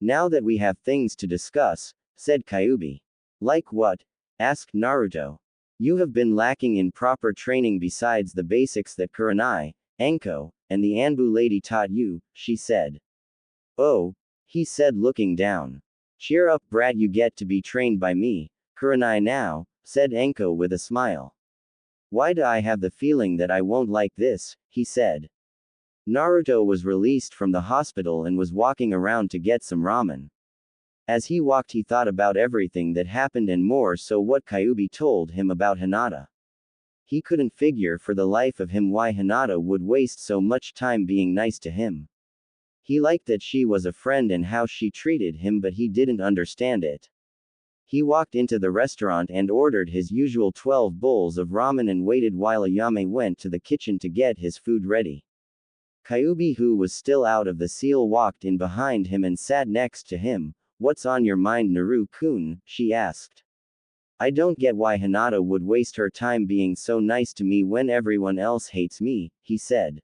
Now that we have things to discuss, said Kyubi. Like what? Asked Naruto. You have been lacking in proper training besides the basics that Kurenai, Anko, and the Anbu lady taught you, she said. Oh, he said looking down. Cheer up, brat, you get to be trained by me, Kurenai now, said Anko with a smile. Why do I have the feeling that I won't like this, he said. Naruto was released from the hospital and was walking around to get some ramen. As he walked, he thought about everything that happened and more so what Kyubi told him about Hinata. He couldn't figure for the life of him why Hinata would waste so much time being nice to him. He liked that she was a friend and how she treated him, but he didn't understand it. He walked into the restaurant and ordered his usual 12 bowls of ramen and waited while Ayame went to the kitchen to get his food ready. Kyubi, who was still out of the seal, walked in behind him and sat next to him. What's on your mind, Naru-kun? She asked. I don't get why Hinata would waste her time being so nice to me when everyone else hates me, he said.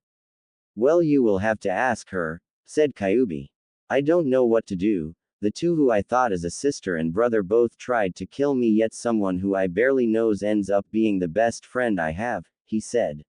Well, you will have to ask her, said Kyubi. I don't know what to do. The two who I thought as a sister and brother both tried to kill me, yet someone who I barely knows ends up being the best friend I have, he said.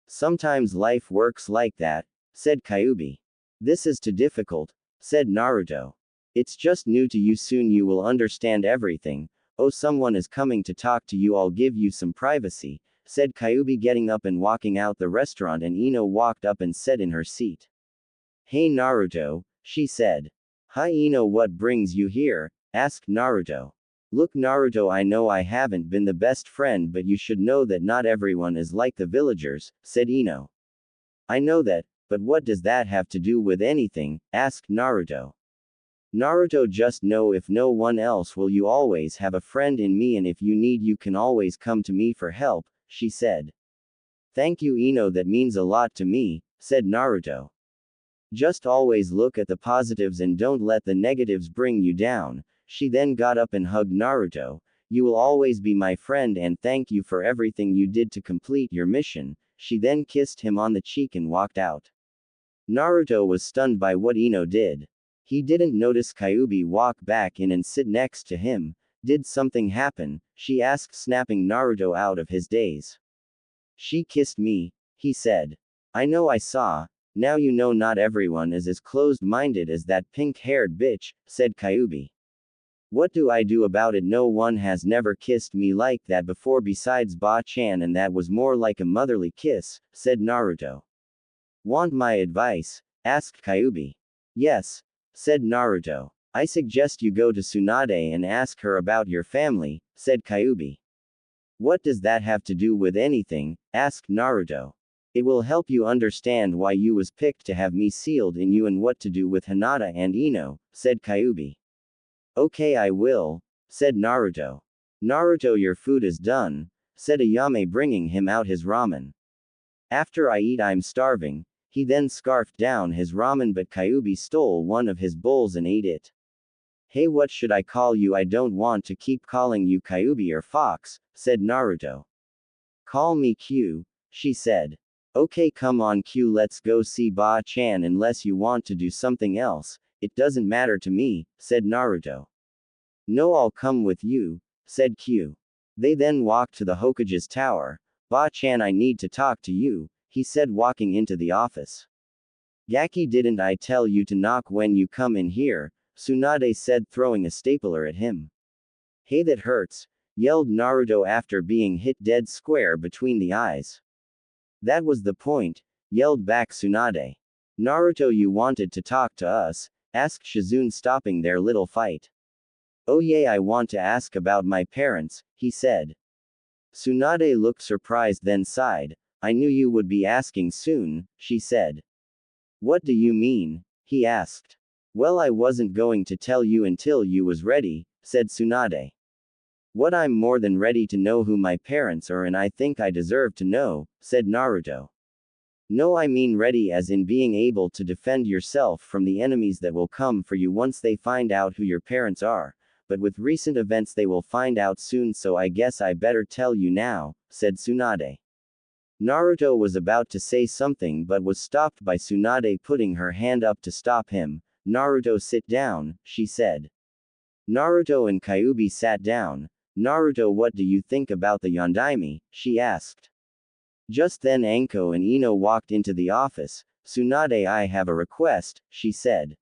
Sometimes life works like that, said Kyuubi. This is too difficult, said Naruto. It's just new to you, soon you will understand everything. Oh, someone is coming to talk to you, I'll give you some privacy, said Kyuubi, getting up and walking out the restaurant, and Ino walked up and sat in her seat. Hey Naruto, she said. Hi Ino, what brings you here? Asked Naruto. Look Naruto, I know I haven't been the best friend, but you should know that not everyone is like the villagers, said Ino. I know that, but what does that have to do with anything? Asked Naruto. Naruto, just know if no one else will, you always have a friend in me, and if you need you can always come to me for help, she said. Thank you Ino, that means a lot to me, said Naruto. Just always look at the positives and don't let the negatives bring you down. She then got up and hugged Naruto. You will always be my friend and thank you for everything you did to complete your mission. She then kissed him on the cheek and walked out. Naruto was stunned by what Ino did. He didn't notice Kyuubi walk back in and sit next to him. Did something happen? She asked, snapping Naruto out of his daze. She kissed me, he said. I know, I saw. Now you know not everyone is as closed-minded as that pink-haired bitch, said Kyuubi. What do I do about it? No one has never kissed me like that before besides Ba-chan, and that was more like a motherly kiss, said Naruto. Want my advice? Asked Kyuubi. Yes, said Naruto. I suggest you go to Tsunade and ask her about your family, said Kyuubi. What does that have to do with anything? Asked Naruto. It will help you understand why you was picked to have me sealed in you and what to do with Hinata and Ino, said Kyuubi. Okay, I will, said Naruto. Naruto, your food is done, said Ayame, bringing him out his ramen. After I eat, I'm starving. He then scarfed down his ramen, but Kyuubi stole one of his bowls and ate it. Hey, what should I call you? I don't want to keep calling you Kyuubi or Fox, said Naruto. Call me Q, she said. Okay, come on Q, let's go see Ba-chan unless you want to do something else. It doesn't matter to me, said Naruto. No, I'll come with you, said Q. They then walked to the Hokage's tower. Ba-chan, I need to talk to you, he said, walking into the office. Gaki, didn't I tell you to knock when you come in here? Tsunade said, throwing a stapler at him. Hey, that hurts, yelled Naruto after being hit dead square between the eyes. That was the point, yelled back Tsunade. Naruto, you wanted to talk to us? Asked Shizune, stopping their little fight. Oh yeah, I want to ask about my parents, he said. Tsunade looked surprised then sighed. I knew you would be asking soon, she said. What do you mean? He asked. Well, I wasn't going to tell you until you was ready, said Tsunade. What, I'm more than ready to know who my parents are, and I think I deserve to know, said Naruto. No, I mean ready as in being able to defend yourself from the enemies that will come for you once they find out who your parents are, but with recent events they will find out soon, so I guess I better tell you now, said Tsunade. Naruto was about to say something but was stopped by Tsunade putting her hand up to stop him. Naruto, sit down, she said. Naruto and Kyuubi sat down. Naruto, what do you think about the Yondaime? She asked. Just then Anko and Ino walked into the office. Tsunade, I have a request, she said.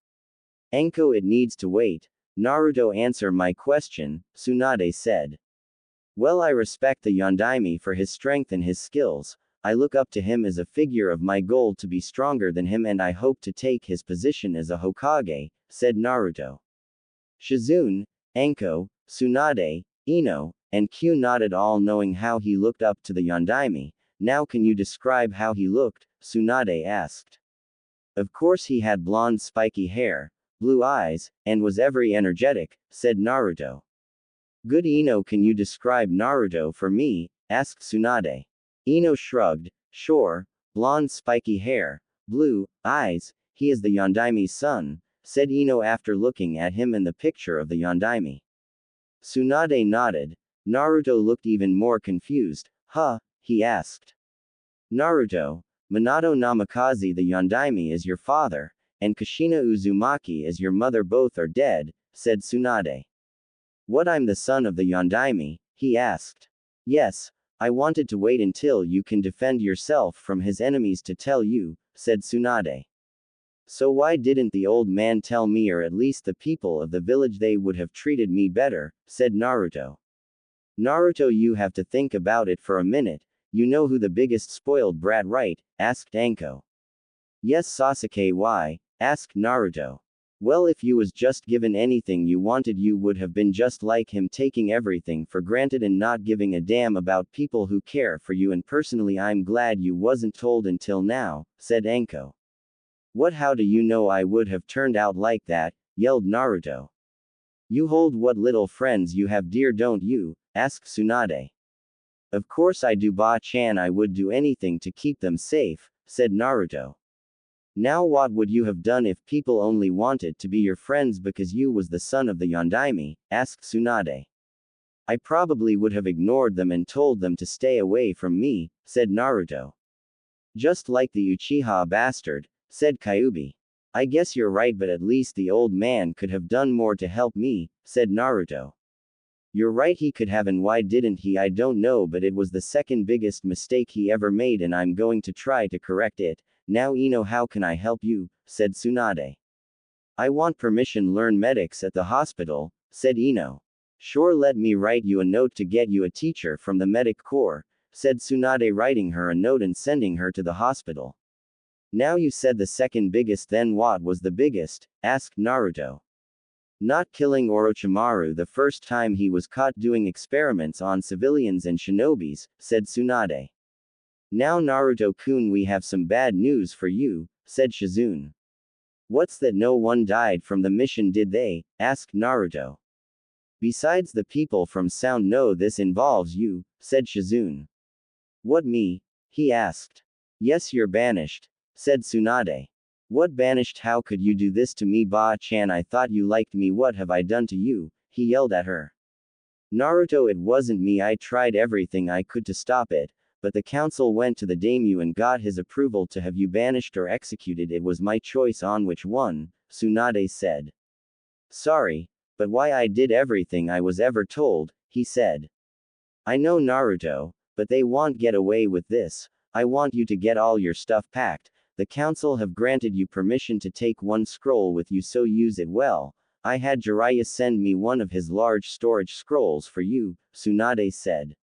Anko, it needs to wait. Naruto, answer my question, Tsunade said. Well, I respect the Yondaime for his strength and his skills. I look up to him as a figure of my goal to be stronger than him, and I hope to take his position as a Hokage, said Naruto. Shizune, Anko, Tsunade, Ino, and Q nodded, all knowing how he looked up to the Yondaime. Now can you describe how he looked? Tsunade asked. Of course he had blonde spiky hair, blue eyes, and was very energetic, said Naruto. Good. Ino, can you describe Naruto for me? Asked Tsunade. Ino shrugged. Sure, blonde spiky hair, blue eyes, he is the Yondaime's son, said Ino after looking at him and the picture of the Yondaime. Tsunade nodded. Naruto looked even more confused. Huh? He asked. Naruto, Minato Namikaze, the Yondaime is your father, and Kushina Uzumaki as your mother both are dead, said Tsunade. What, I'm the son of the Yondaime? He asked. Yes, I wanted to wait until you can defend yourself from his enemies to tell you, said Tsunade. So why didn't the old man tell me, or at least the people of the village? They would have treated me better, said Naruto. Naruto, you have to think about it for a minute. You know who the biggest spoiled brat, right? Asked Anko. Yes, Sasuke. Why? Asked Naruto. Well, if you was just given anything you wanted, you would have been just like him, taking everything for granted and not giving a damn about people who care for you. And personally, I'm glad you wasn't told until now, said Anko. What, how do you know I would have turned out like that? Yelled Naruto. You hold what little friends you have dear, don't you? Asked Tsunade. Of course I do, Ba-chan. I would do anything to keep them safe, said Naruto. Now what would you have done if people only wanted to be your friends because you was the son of the Yondaime? Asked Tsunade. I probably would have ignored them and told them to stay away from me, said Naruto. Just like the Uchiha bastard, said Kyuubi. I guess you're right, but at least the old man could have done more to help me, said Naruto. You're right, he could have, and why didn't he? I don't know, but it was the second biggest mistake he ever made and I'm going to try to correct it. Now Ino, how can I help you? Said Tsunade. I want permission learn medics at the hospital, said Ino. Sure, let me write you a note to get you a teacher from the medic corps, said Tsunade, writing her a note and sending her to the hospital. Now you said the second biggest, then what was the biggest? Asked Naruto. Not killing Orochimaru the first time he was caught doing experiments on civilians and shinobis, said Tsunade. Now Naruto-kun, we have some bad news for you, said Shizune. What's that? No one died from the mission, did they? Asked Naruto. Besides the people from Sound, no, this involves you, said Shizune. What, me? He asked. Yes, you're banished, said Tsunade. What, banished? How could you do this to me, Ba-chan? I thought you liked me. What have I done to you? He yelled at her. Naruto, it wasn't me. I tried everything I could to stop it, but the council went to the daimyo and got his approval to have you banished or executed. It was my choice on which one, Tsunade said. Sorry, but why? I did everything I was ever told, he said. I know, Naruto, but they won't get away with this. I want you to get all your stuff packed. The council have granted you permission to take one scroll with you, so use it well. I had Jiraiya send me one of his large storage scrolls for you, Tsunade said.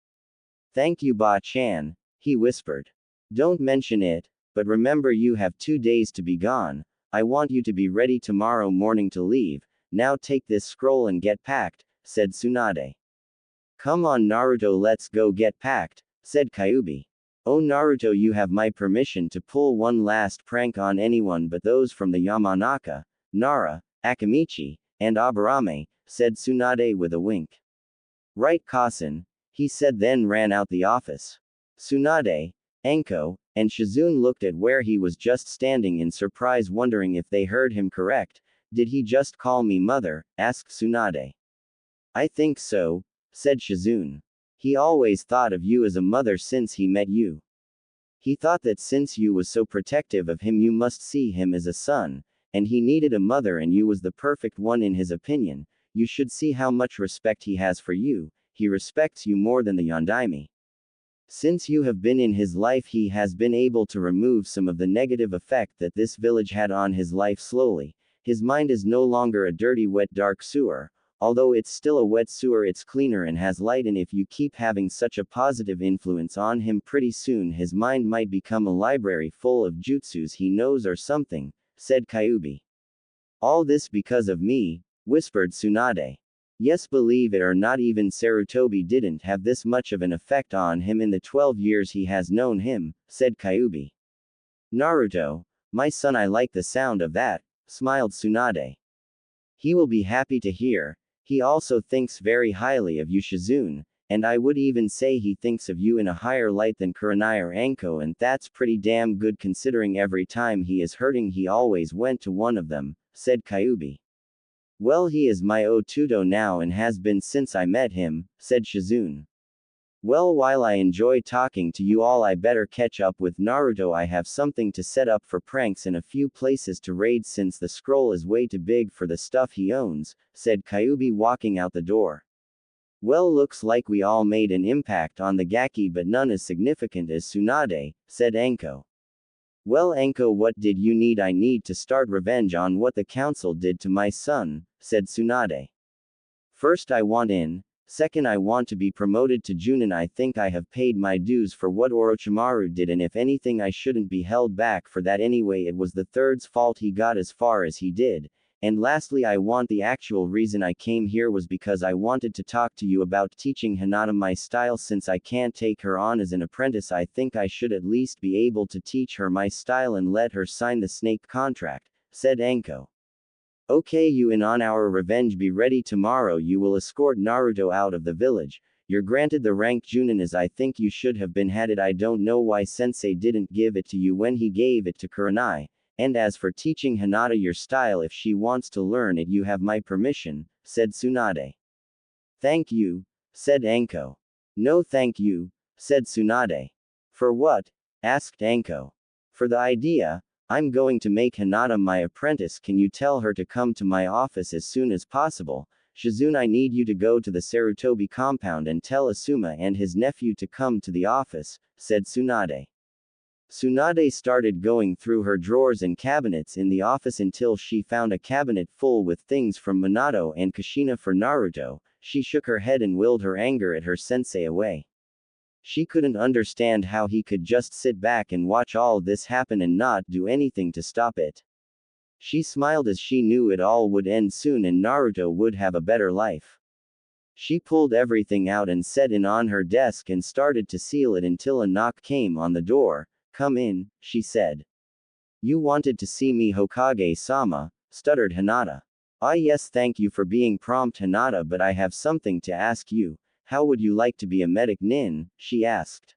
Thank you, Ba-chan, he whispered. Don't mention it, but remember you have 2 days to be gone. I want you to be ready tomorrow morning to leave. Now take this scroll and get packed, said Tsunade. Come on, Naruto, let's go get packed, said Kyuubi. Oh, Naruto, you have my permission to pull one last prank on anyone but those from the Yamanaka, Nara, Akamichi, and Aburame, said Tsunade with a wink. Right, Kasen, he said, then ran out the office. Tsunade, Anko, and Shizune looked at where he was just standing in surprise, wondering if they heard him correct. Did he just call me mother? Asked Tsunade. I think so, said Shizune. He always thought of you as a mother since he met you. He thought that since you was so protective of him, you must see him as a son, and he needed a mother, and you was the perfect one in his opinion. You should see how much respect he has for you. He respects you more than the Yondaime. Since you have been in his life, he has been able to remove some of the negative effect that this village had on his life slowly. His mind is no longer a dirty, wet, dark sewer. Although it's still a wet sewer, it's cleaner and has light, and if you keep having such a positive influence on him, pretty soon his mind might become a library full of jutsus he knows or something, said Kyuubi. All this because of me, whispered Tsunade. Yes, believe it or not, even Sarutobi didn't have this much of an effect on him in the 12 years he has known him, said Kyuubi. Naruto, my son, I like the sound of that, smiled Tsunade. He will be happy to hear. He also thinks very highly of you, Shizune, and I would even say he thinks of you in a higher light than Kurenai or Anko, and that's pretty damn good considering every time he is hurting he always went to one of them, said Kyuubi. Well, he is my Otudo now and has been since I met him, said Shizune. Well, while I enjoy talking to you all, I better catch up with Naruto. I have something to set up for pranks and a few places to raid since the scroll is way too big for the stuff he owns, said Kyuubi walking out the door. Well, looks like we all made an impact on the Gaki, but none as significant as Tsunade, said Anko. Well, Anko, what did you need? I need to start revenge on what the council did to my son, said Tsunade. First, I want in. Second, I want to be promoted to Junin. I think I have paid my dues for what Orochimaru did, and if anything, I shouldn't be held back for that anyway. It was the third's fault he got as far as he did. And lastly, I want the actual reason I came here was because I wanted to talk to you about teaching Hinata my style. Since I can't take her on as an apprentice, I think I should at least be able to teach her my style and let her sign the snake contract, said Anko. Okay, you in on our revenge. Be ready tomorrow. You will escort Naruto out of the village. You're granted the rank Junin, as I think you should have been had it. I don't know why Sensei didn't give it to you when he gave it to Kurenai. And as for teaching Hinata your style, if she wants to learn it, you have my permission, said Tsunade. Thank you, said Anko. No thank you, said Tsunade. For what? Asked Anko. For the idea. I'm going to make Hinata my apprentice. Can you tell her to come to my office as soon as possible? Shizune, I need you to go to the Sarutobi compound and tell Asuma and his nephew to come to the office, said Tsunade. Tsunade started going through her drawers and cabinets in the office until she found a cabinet full with things from Minato and Kushina for Naruto. She shook her head and willed her anger at her sensei away. She couldn't understand how he could just sit back and watch all this happen and not do anything to stop it. She smiled as she knew it all would end soon and Naruto would have a better life. She pulled everything out and set it on her desk and started to seal it until a knock came on the door. Come in, she said. You wanted to see me, Hokage-sama, stuttered Hinata. Ah yes, thank you for being prompt, Hinata, but I have something to ask you. How would you like to be a medic nin? She asked.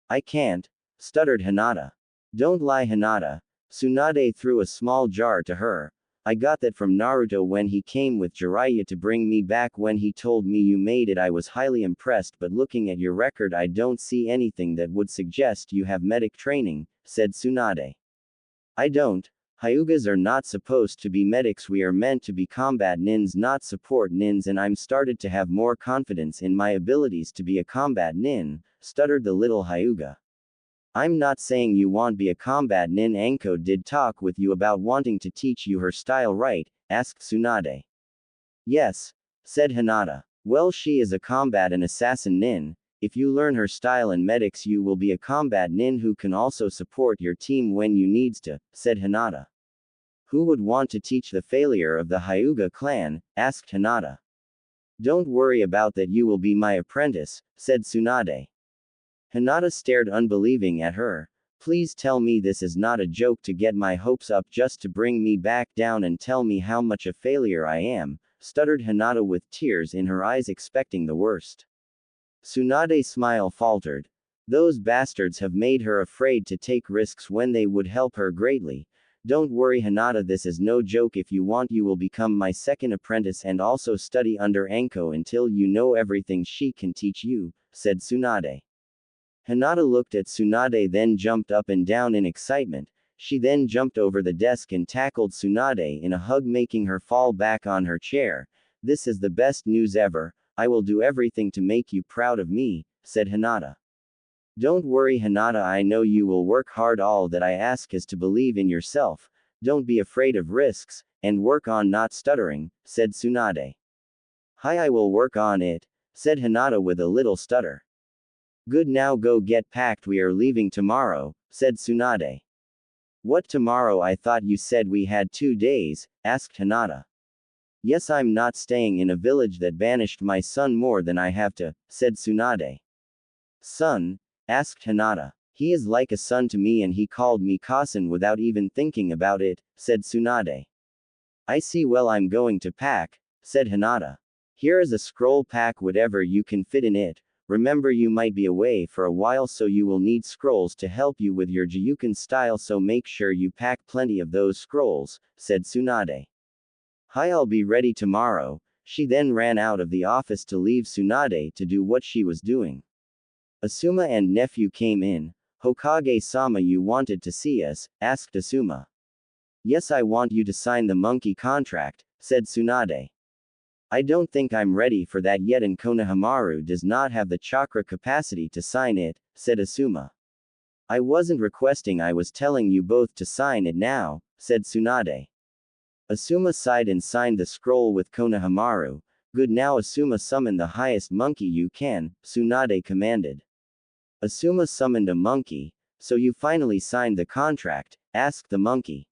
I can't, stuttered Hinata. Don't lie, Hinata. Tsunade threw a small jar to her. I got that from Naruto when he came with Jiraiya to bring me back. When he told me you made it, I was highly impressed, but looking at your record, I don't see anything that would suggest you have medic training, said Tsunade. I don't. Hyugas are not supposed to be medics. We are meant to be combat nins, not support nins, and I'm started to have more confidence in my abilities to be a combat nin, stuttered the little Hyuga. I'm not saying you won't be a combat nin. Anko did talk with you about wanting to teach you her style, right? Asked Tsunade. Yes, said Hinata. Well, she is a combat and assassin nin. If you learn her style and medics, you will be a combat nin who can also support your team when you needs to, said Hinata. Who would want to teach the failure of the Hyuga clan? Asked Hinata. Don't worry about that, you will be my apprentice, said Tsunade. Hinata stared unbelieving at her. Please tell me this is not a joke to get my hopes up just to bring me back down and tell me how much a failure I am, stuttered Hinata with tears in her eyes, expecting the worst. Tsunade's smile faltered. Those bastards have made her afraid to take risks when they would help her greatly. Don't worry, Hinata, this is no joke. If you want, you will become my second apprentice and also study under Anko until you know everything she can teach you, said Tsunade. Hinata looked at Tsunade, then jumped up and down in excitement. She then jumped over the desk and tackled Tsunade in a hug, making her fall back on her chair. This is the best news ever. I will do everything to make you proud of me, said Hinata. Don't worry, Hinata, I know you will work hard. All that I ask is to believe in yourself. Don't be afraid of risks, and work on not stuttering, said Tsunade. Hi, I will work on it, said Hinata with a little stutter. Good, now go get packed, we are leaving tomorrow, said Tsunade. What tomorrow? I thought you said we had 2 days, asked Hinata. Yes, I'm not staying in a village that banished my son more than I have to, said Tsunade. Son? Asked Hinata. He is like a son to me and he called me Kasen without even thinking about it, said Tsunade. I see, well, I'm going to pack, said Hinata. Here is a scroll, pack whatever you can fit in it. Remember, you might be away for a while, so you will need scrolls to help you with your Jiyuken style, so make sure you pack plenty of those scrolls, said Tsunade. Hi, I'll be ready tomorrow. She then ran out of the office to leave Tsunade to do what she was doing. Asuma and nephew came in. Hokage-sama, you wanted to see us, asked Asuma. Yes, I want you to sign the monkey contract, said Tsunade. I don't think I'm ready for that yet, and Konohamaru does not have the chakra capacity to sign it, said Asuma. I wasn't requesting, I was telling you both to sign it now, said Tsunade. Asuma sighed and signed the scroll with Konohamaru. Good, now Asuma, summon the highest monkey you can, Tsunade commanded. Asuma summoned a monkey. So you finally signed the contract, asked the monkey.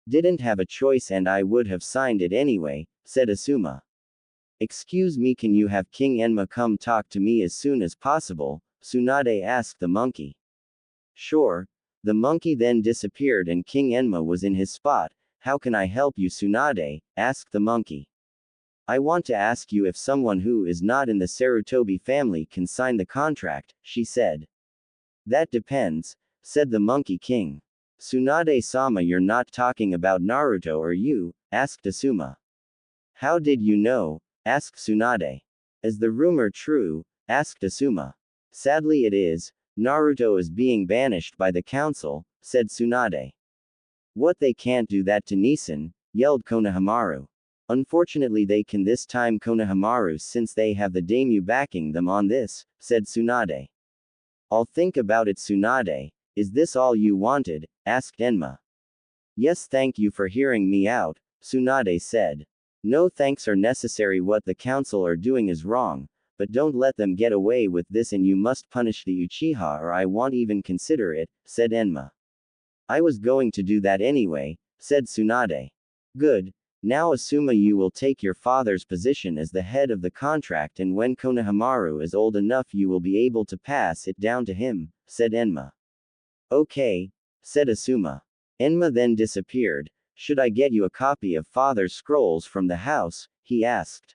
Didn't have a choice and I would have signed it anyway, said Asuma. Excuse me, can you have King Enma come talk to me as soon as possible? Tsunade asked the monkey. Sure. The monkey then disappeared and King Enma was in his spot. How can I help you, Tsunade? Asked the monkey. I want to ask you if someone who is not in the Sarutobi family can sign the contract, she said. That depends, said the Monkey King. Tsunade-sama, you're not talking about Naruto, are you? Asked Asuma. How did you know? Asked Tsunade. Is the rumor true? Asked Asuma. Sadly it is. Naruto is being banished by the council, said Tsunade. What, they can't do that to Nisan? Yelled Konohamaru. Unfortunately they can this time, Konohamaru, since they have the daimyo backing them on this, said Tsunade. I'll think about it, Tsunade. Is this all you wanted? Asked Enma. Yes, thank you for hearing me out, Tsunade said. No thanks are necessary, what the council are doing is wrong, but don't let them get away with this and you must punish the Uchiha or I won't even consider it, said Enma. I was going to do that anyway, said Tsunade. Good. Now Asuma, you will take your father's position as the head of the contract, and when Konohamaru is old enough you will be able to pass it down to him, said Enma. Okay, said Asuma. Enma then disappeared. Should I get you a copy of father's scrolls from the house? He asked.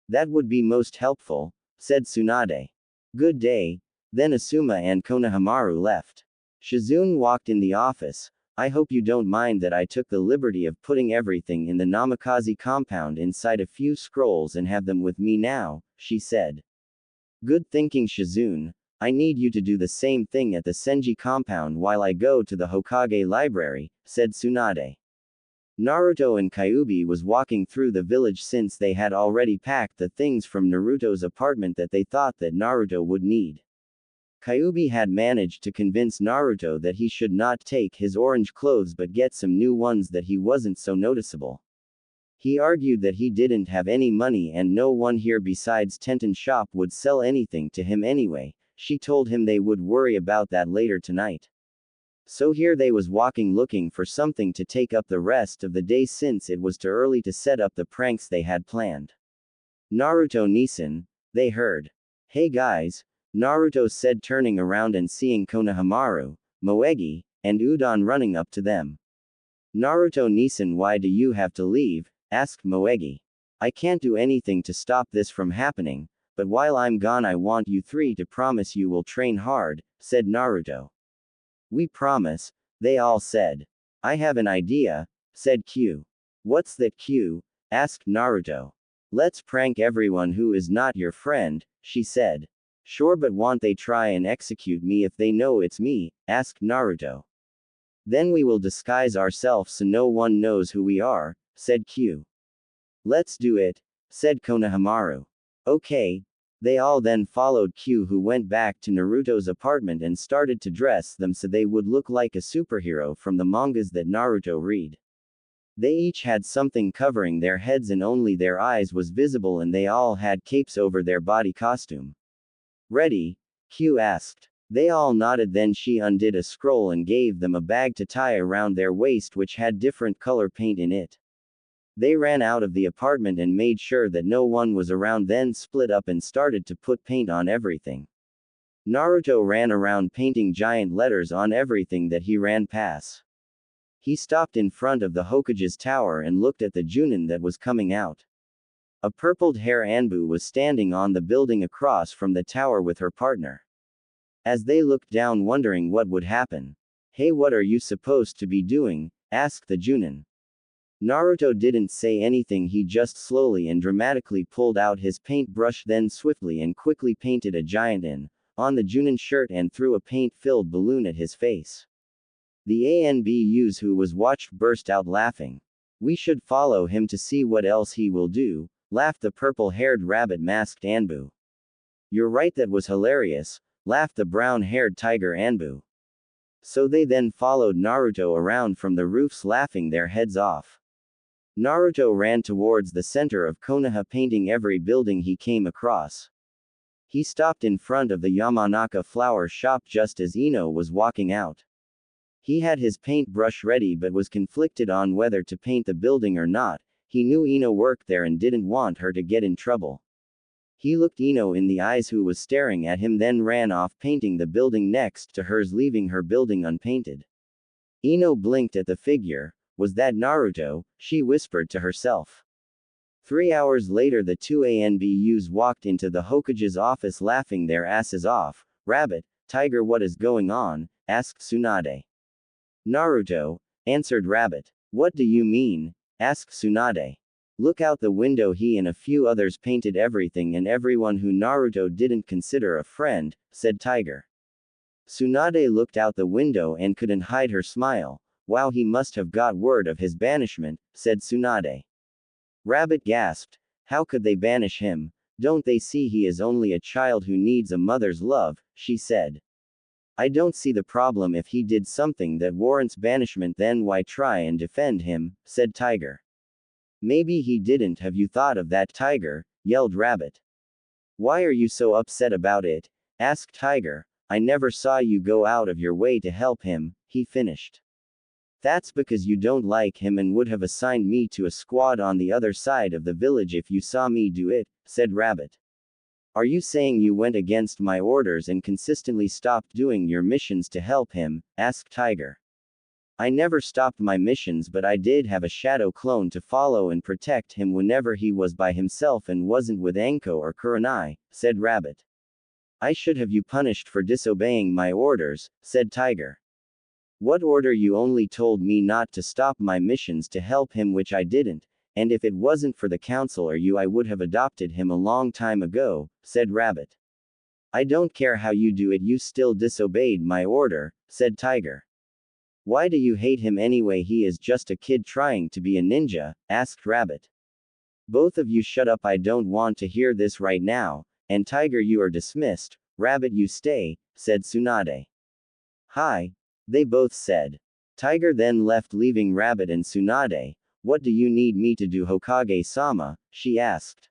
That would be most helpful, said Tsunade. Good day. Then Asuma and Konohamaru left. Shizune walked in the office. I hope you don't mind that I took the liberty of putting everything in the Namikaze compound inside a few scrolls and have them with me now, she said. Good thinking, Shizune. I need you to do the same thing at the Senji compound while I go to the Hokage library, said Tsunade. Naruto and Kyuubi was walking through the village since they had already packed the things from Naruto's apartment that they thought that Naruto would need. Kyuubi had managed to convince Naruto that he should not take his orange clothes but get some new ones that he wasn't so noticeable. He argued that he didn't have any money and no one here besides Tenten's shop would sell anything to him anyway. She told him they would worry about that later tonight. So here they was walking looking for something to take up the rest of the day since it was too early to set up the pranks they had planned. Naruto, Nisan, they heard. Hey guys, Naruto said, turning around and seeing Konohamaru, Moegi, and Udon running up to them. Naruto, Nisan, why do you have to leave? Asked Moegi. I can't do anything to stop this from happening, but while I'm gone I want you three to promise you will train hard, said Naruto. We promise, they all said. I have an idea, said Q. What's that, Q? Asked Naruto. Let's prank everyone who is not your friend, she said. Sure, but won't they try and execute me if they know it's me? Asked Naruto. Then we will disguise ourselves so no one knows who we are, said Q. Let's do it, said Konohamaru. Okay. They all then followed Q, who went back to Naruto's apartment and started to dress them so they would look like a superhero from the mangas that Naruto read. They each had something covering their heads and only their eyes was visible, and they all had capes over their body costume. Ready? Q asked. They all nodded. Then she undid a scroll and gave them a bag to tie around their waist which had different color paint in it. They ran out of the apartment and made sure that no one was around, then split up and started to put paint on everything. Naruto ran around painting giant letters on everything that he ran past. He stopped in front of the Hokage's tower and looked at the Junin that was coming out. A purpled hair Anbu was standing on the building across from the tower with her partner. As they looked down wondering what would happen. Hey, what are you supposed to be doing? Asked the Junin. Naruto didn't say anything, he just slowly and dramatically pulled out his paintbrush, then swiftly and quickly painted a giant in on the Junin shirt and threw a paint-filled balloon at his face. The ANBUs who was watched burst out laughing. "We should follow him to see what else he will do," laughed the purple-haired rabbit-masked Anbu. "You're right, that was hilarious," laughed the brown-haired tiger Anbu. So they then followed Naruto around from the roofs laughing their heads off. Naruto ran towards the center of Konaha, painting every building he came across. He stopped in front of the Yamanaka flower shop just as Ino was walking out. He had his paintbrush ready but was conflicted on whether to paint the building or not. He knew Ino worked there and didn't want her to get in trouble. He looked Ino in the eyes, who was staring at him, then ran off painting the building next to hers, leaving her building unpainted. Ino blinked at the figure. Was that Naruto? She whispered to herself. 3 hours later, the two ANBUs walked into the Hokage's office laughing their asses off. "Rabbit, Tiger, what is going on?" asked Tsunade. "Naruto," answered Rabbit. "What do you mean?" asked Tsunade. "Look out the window. He and a few others painted everything and everyone who Naruto didn't consider a friend," said Tiger. Tsunade looked out the window and couldn't hide her smile. "Wow, he must have got word of his banishment," said Tsunade. Rabbit gasped. "How could they banish him? Don't they see he is only a child who needs a mother's love?" she said. "I don't see the problem. If he did something that warrants banishment, then why try and defend him?" said Tiger. "Maybe he didn't. Have you thought of that, Tiger?" yelled Rabbit. "Why are you so upset about it?" asked Tiger. "I never saw you go out of your way to help him," he finished. "That's because you don't like him and would have assigned me to a squad on the other side of the village if you saw me do it," said Rabbit. "Are you saying you went against my orders and consistently stopped doing your missions to help him?" asked Tiger. "I never stopped my missions, but I did have a shadow clone to follow and protect him whenever he was by himself and wasn't with Anko or Kurenai," said Rabbit. "I should have you punished for disobeying my orders," said Tiger. "What order? You only told me not to stop my missions to help him, which I didn't, and if it wasn't for the council or you, I would have adopted him a long time ago," said Rabbit. "I don't care how you do it, you still disobeyed my order," said Tiger. "Why do you hate him anyway? He is just a kid trying to be a ninja," asked Rabbit. "Both of you shut up, I don't want to hear this right now, and Tiger, you are dismissed. Rabbit, you stay," said Tsunade. "Hi," they both said. Tiger then left, leaving Rabbit and Tsunade. "What do you need me to do, Hokage-sama?" she asked.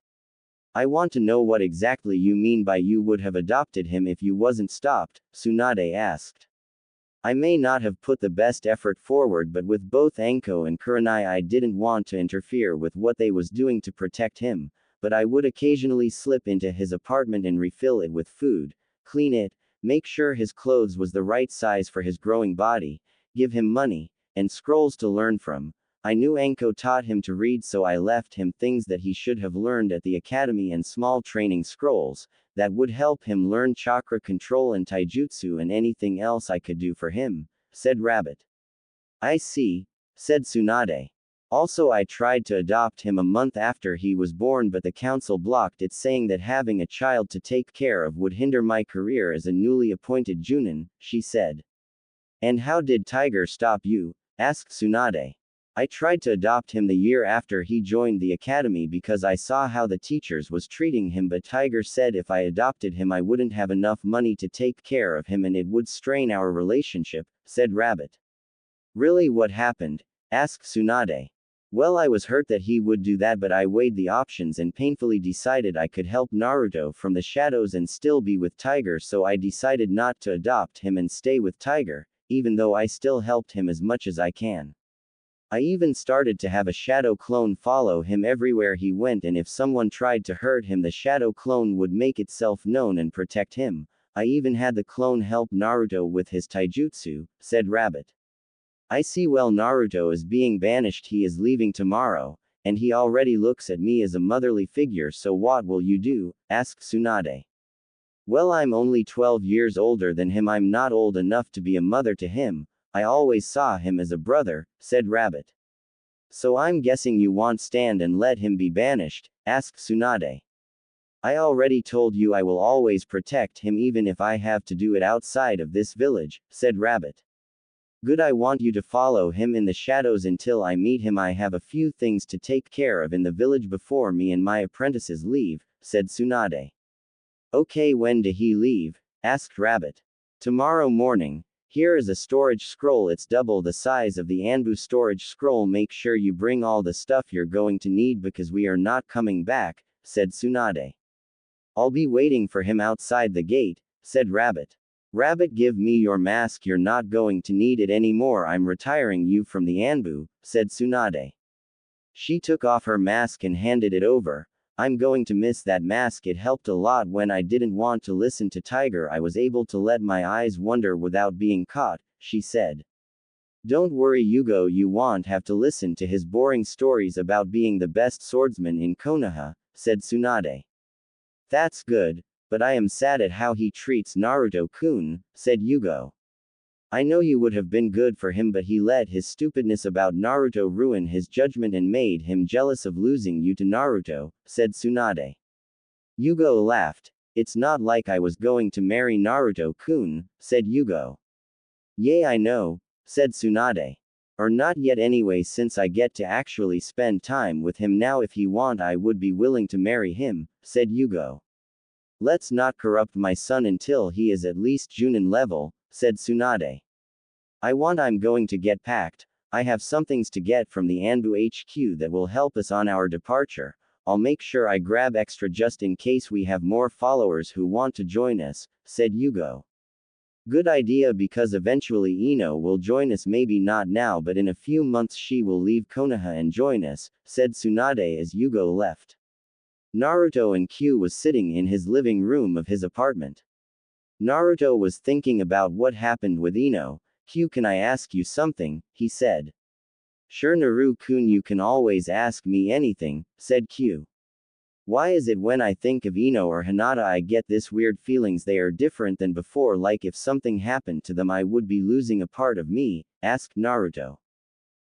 "I want to know what exactly you mean by you would have adopted him if you wasn't stopped," Tsunade asked. "I may not have put the best effort forward, but with both Anko and Kurenai I didn't want to interfere with what they was doing to protect him, but I would occasionally slip into his apartment and refill it with food, clean it, make sure his clothes was the right size for his growing body, give him money, and scrolls to learn from. I knew Anko taught him to read, so I left him things that he should have learned at the academy and small training scrolls that would help him learn chakra control and taijutsu and anything else I could do for him," said Rabbit. "I see," said Tsunade. "Also, I tried to adopt him a month after he was born, but the council blocked it, saying that having a child to take care of would hinder my career as a newly appointed Junin," she said. "And how did Tiger stop you?" asked Tsunade. "I tried to adopt him the year after he joined the academy because I saw how the teachers was treating him, but Tiger said if I adopted him I wouldn't have enough money to take care of him and it would strain our relationship," said Rabbit. "Really, what happened?" asked Tsunade. "Well, I was hurt that he would do that, but I weighed the options and painfully decided I could help Naruto from the shadows and still be with Tiger, so I decided not to adopt him and stay with Tiger, even though I still helped him as much as I can. I even started to have a shadow clone follow him everywhere he went, and if someone tried to hurt him, the shadow clone would make itself known and protect him. I even had the clone help Naruto with his taijutsu," said Rabbit. "I see. Well, Naruto is being banished. He is leaving tomorrow, and he already looks at me as a motherly figure, so what will you do?" asked Tsunade. "Well, I'm only 12 years older than him. I'm not old enough to be a mother to him. I always saw him as a brother," said Rabbit. "So I'm guessing you won't stand and let him be banished?" asked Tsunade. I already told you I will always protect him even if I have to do it outside of this village, said Rabbit. Good, I want you to follow him in the shadows until I meet him. I have a few things to take care of in the village before me and my apprentices leave, said Tsunade. Okay, when did he leave? Asked Rabbit. Tomorrow morning. Here is a storage scroll, it's double the size of the Anbu storage scroll. Make sure you bring all the stuff you're going to need because we are not coming back, said Tsunade. I'll be waiting for him outside the gate, said Rabbit. Rabbit, give me your mask, you're not going to need it anymore. I'm retiring you from the Anbu, said Tsunade. She took off her mask and handed it over. I'm going to miss that mask, it helped a lot when I didn't want to listen to Tiger. I was able to let my eyes wander without being caught, she said. Don't worry Yugo, you won't have to listen to his boring stories about being the best swordsman in Konaha, said Tsunade. That's good, but I am sad at how he treats Naruto-kun, said Yugo. I know you would have been good for him, but he let his stupidness about Naruto ruin his judgment and made him jealous of losing you to Naruto, said Tsunade. Yugo laughed. It's not like I was going to marry Naruto-kun, said Yugo. Yay, I know, said Tsunade. Or not yet anyway, since I get to actually spend time with him now. If he want, I would be willing to marry him, said Yugo. Let's not corrupt my son until he is at least Junin level, said Tsunade. I'm going to get packed. I have some things to get from the Anbu HQ that will help us on our departure. I'll make sure I grab extra just in case we have more followers who want to join us, said Yugo. Good idea, because eventually Ino will join us, maybe not now but in a few months she will leave Konaha and join us, said Tsunade as Yugo left. Naruto and Q was sitting in his living room of his apartment. Naruto was thinking about what happened with Ino. Q, can I ask you something? He said. Sure Naru-kun, you can always ask me anything, said Q. Why is it when I think of Ino or Hinata I get this weird feelings they are different than before, like if something happened to them I would be losing a part of me, asked Naruto.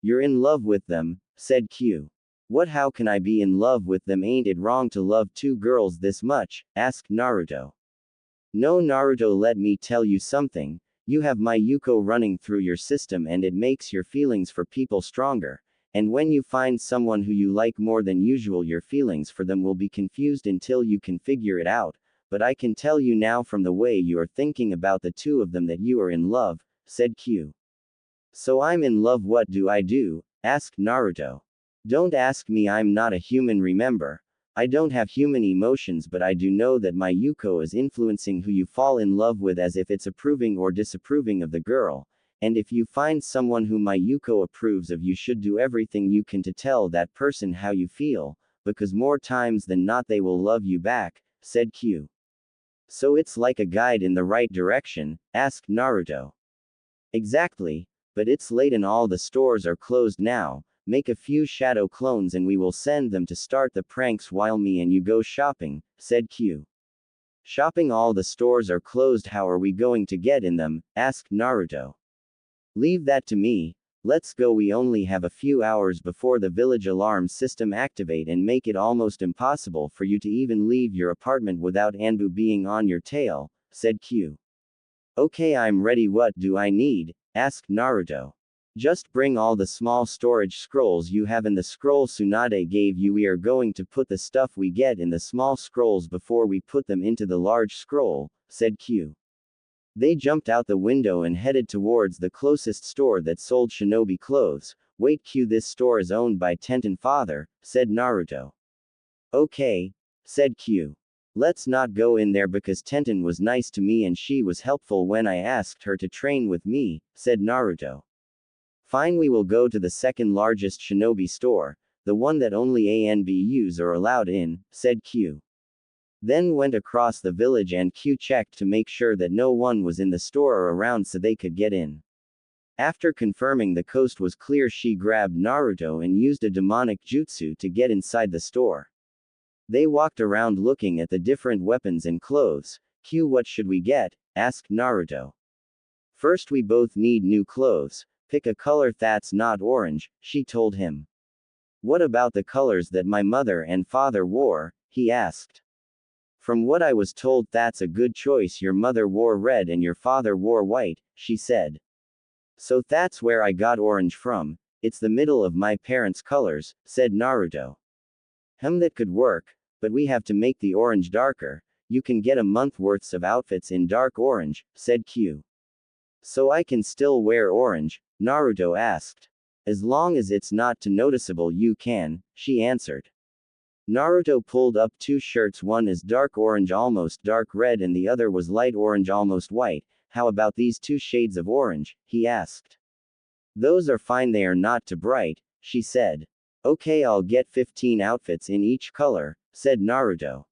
You're in love with them, said Q. What, how can I be in love with them? Ain't it wrong to love two girls this much? Asked Naruto. No Naruto, let me tell you something. You have my Yuko running through your system and it makes your feelings for people stronger. And when you find someone who you like more than usual, your feelings for them will be confused until you can figure it out. But I can tell you now from the way you are thinking about the two of them that you are in love, said Q. So I'm in love, what do I do? Asked Naruto. Don't ask me, I'm not a human, remember. I don't have human emotions, but I do know that my Yuko is influencing who you fall in love with, as if it's approving or disapproving of the girl. And if you find someone who my Yuko approves of, you should do everything you can to tell that person how you feel, because more times than not they will love you back, said Q. So it's like a guide in the right direction? Asked Naruto. Exactly, but it's late and all the stores are closed now. Make a few shadow clones and we will send them to start the pranks while me and you go shopping, said Q. Shopping? All the stores are closed, how are we going to get in them? Asked Naruto. Leave that to me. Let's go, we only have a few hours before the village alarm system activate and make it almost impossible for you to even leave your apartment without Anbu being on your tail, said Q. Okay, I'm ready, what do I need? Asked Naruto. Just bring all the small storage scrolls you have in the scroll Tsunade gave you. We are going to put the stuff we get in the small scrolls before we put them into the large scroll, said Q. They jumped out the window and headed towards the closest store that sold shinobi clothes. Wait Q, this store is owned by Tenten father, said Naruto. Okay, said Q. Let's not go in there because Tenten was nice to me and she was helpful when I asked her to train with me, said Naruto. Fine, we will go to the second largest shinobi store, the one that only ANBUs are allowed in, said Q. Then went across the village and Q checked to make sure that no one was in the store or around so they could get in. After confirming the coast was clear, she grabbed Naruto and used a demonic jutsu to get inside the store. They walked around looking at the different weapons and clothes. Q, what should we get? Asked Naruto. First, we both need new clothes. Pick a color that's not orange, she told him. What about the colors that my mother and father wore? He asked. From what I was told, that's a good choice. Your mother wore red and your father wore white, she said. So that's where I got orange from. It's the middle of my parents' colors, said Naruto. That could work, but we have to make the orange darker. You can get a month worths of outfits in dark orange, said Q. So I can still wear orange? Naruto asked. As long as it's not too noticeable you can, she answered. Naruto pulled up two shirts, one is dark orange almost dark red and the other was light orange almost white. How about these two shades of orange? He asked. Those are fine, they are not too bright, she said. Okay, I'll get 15 outfits in each color, said Naruto.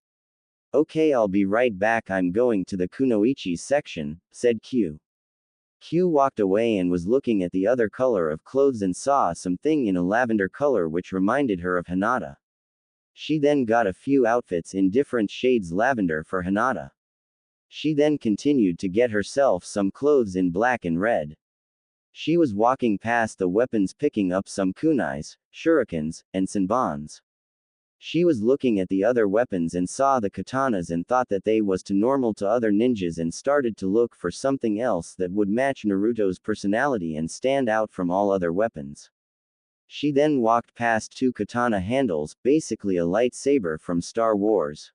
Okay, I'll be right back, I'm going to the kunoichi section, said Q. Q walked away and was looking at the other color of clothes and saw something in a lavender color which reminded her of Hinata. She then got a few outfits in different shades lavender for Hinata. She then continued to get herself some clothes in black and red. She was walking past the weapons picking up some kunais, shurikens, and senbons. She was looking at the other weapons and saw the katanas and thought that they was too normal to other ninjas and started to look for something else that would match Naruto's personality and stand out from all other weapons. She then walked past two katana handles, basically a lightsaber from Star Wars.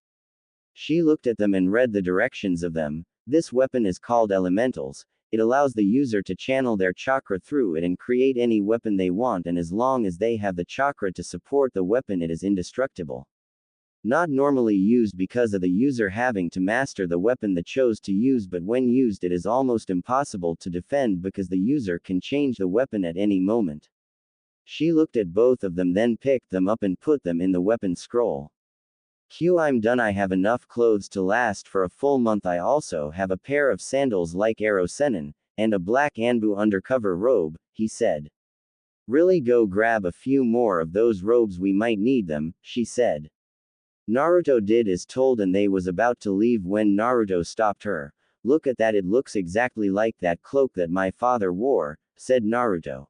She looked at them and read the directions of them. This weapon is called elementals. It allows the user to channel their chakra through it and create any weapon they want, and as long as they have the chakra to support the weapon it is indestructible. Not normally used because of the user having to master the weapon they chose to use, but when used it is almost impossible to defend because the user can change the weapon at any moment. She looked at both of them then picked them up and put them in the weapon scroll. Q, I'm done, I have enough clothes to last for a full month. I also have a pair of sandals like Arrow Sennin, and a black Anbu undercover robe, he said. Really, go grab a few more of those robes, we might need them, she said. Naruto did as told and they was about to leave when Naruto stopped her. Look at that, it looks exactly like that cloak that my father wore, said Naruto.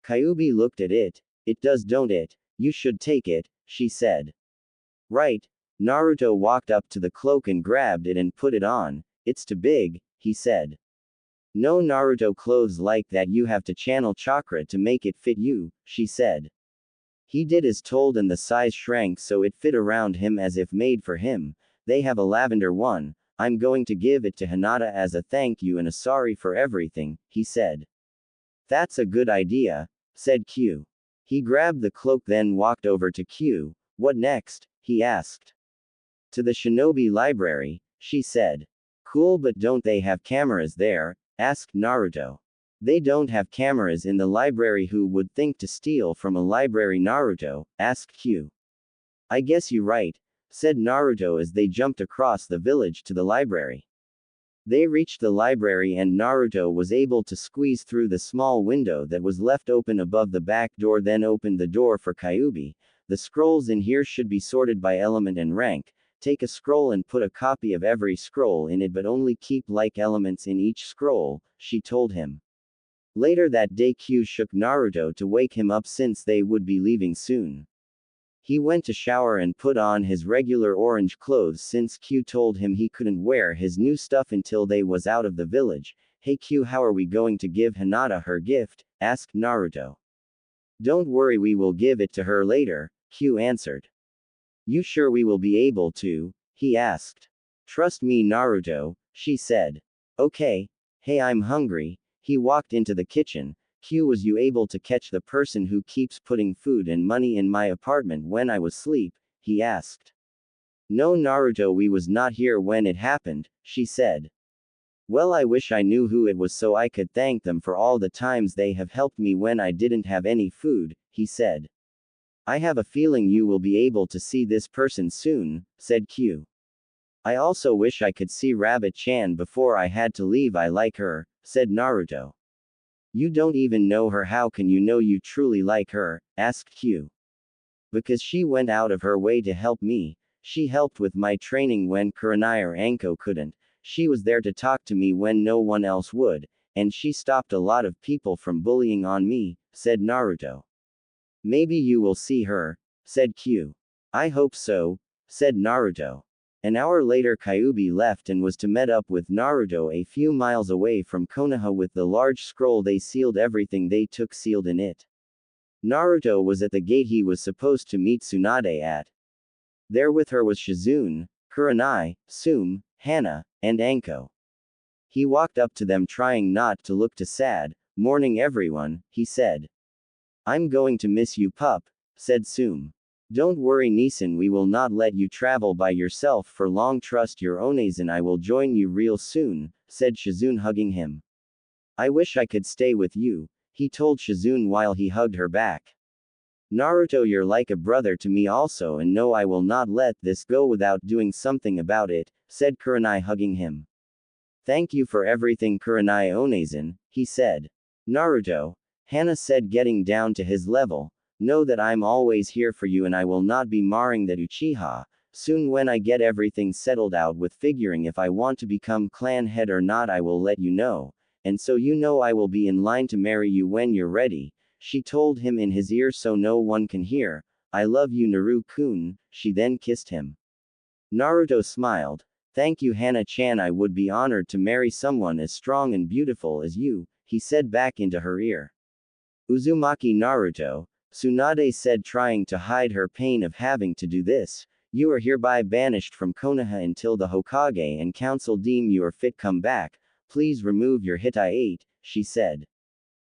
Kyuubi looked at it. It does, don't it? You should take it, she said. Right. Naruto walked up to the cloak and grabbed it and put it on. It's too big, he said. No, Naruto, clothes like that you have to channel chakra to make it fit you, she said. He did as told and the size shrank so it fit around him as if made for him. They have a lavender one. I'm going to give it to Hinata as a thank you and a sorry for everything, he said. That's a good idea, said Q. He grabbed the cloak then walked over to Q. What next? He asked. To the shinobi library, she said. Cool, but don't they have cameras there? Asked Naruto. They don't have cameras in the library. Who would think to steal from a library, Naruto? Asked Q. I guess you're right, said Naruto as they jumped across the village to the library. They reached the library and Naruto was able to squeeze through the small window that was left open above the back door, then opened the door for Kyuubi. The scrolls in here should be sorted by element and rank. Take a scroll and put a copy of every scroll in it, but only keep like elements in each scroll, she told him. Later that day, Q shook Naruto to wake him up since they would be leaving soon. He went to shower and put on his regular orange clothes since Q told him he couldn't wear his new stuff until they was out of the village. Hey Q, how are we going to give Hinata her gift? Asked Naruto. Don't worry, we will give it to her later, Q answered. You sure we will be able to? He asked. Trust me, Naruto, she said. Okay. Hey, I'm hungry. He walked into the kitchen. Q, was you able to catch the person who keeps putting food and money in my apartment when I was asleep? He asked. No, Naruto, we was not here when it happened, she said. Well, I wish I knew who it was so I could thank them for all the times they have helped me when I didn't have any food, he said. I have a feeling you will be able to see this person soon, said Q. I also wish I could see Rabbit-chan before I had to leave. I like her, said Naruto. You don't even know her. How can you know you truly like her? Asked Q. Because she went out of her way to help me. She helped with my training when Kurenai or Anko couldn't. She was there to talk to me when no one else would, and she stopped a lot of people from bullying on me, said Naruto. Maybe you will see her, said Q. I hope so, said Naruto. An hour later Kyuubi left and was to meet up with Naruto a few miles away from Konaha with the large scroll they sealed everything they took sealed in it. Naruto was at the gate he was supposed to meet Tsunade at. There with her was Shizune, Kurenai, Tsume, Hana, and Anko. He walked up to them trying not to look too sad. "Morning everyone," he said. "I'm going to miss you pup," said Tsume. "Don't worry Nisan, we will not let you travel by yourself for long, trust your Ones and I will join you real soon," said Shizune hugging him. "I wish I could stay with you," he told Shizune while he hugged her back. "Naruto, you're like a brother to me also, and no, I will not let this go without doing something about it," said Kurenai hugging him. "Thank you for everything Kurenai Onezen," he said. "Naruto," Hana said getting down to his level, "know that I'm always here for you and I will not be marring that Uchiha. Soon when I get everything settled out with figuring if I want to become clan head or not I will let you know, and so you know I will be in line to marry you when you're ready," she told him in his ear so no one can hear. "I love you Naru-kun," she then kissed him. Naruto smiled. "Thank you Hana-chan, I would be honored to marry someone as strong and beautiful as you," he said back into her ear. "Uzumaki Naruto," Tsunade said trying to hide her pain of having to do this, "you are hereby banished from Konoha until the Hokage and council deem you are fit come back, please remove your Hitai-8, she said.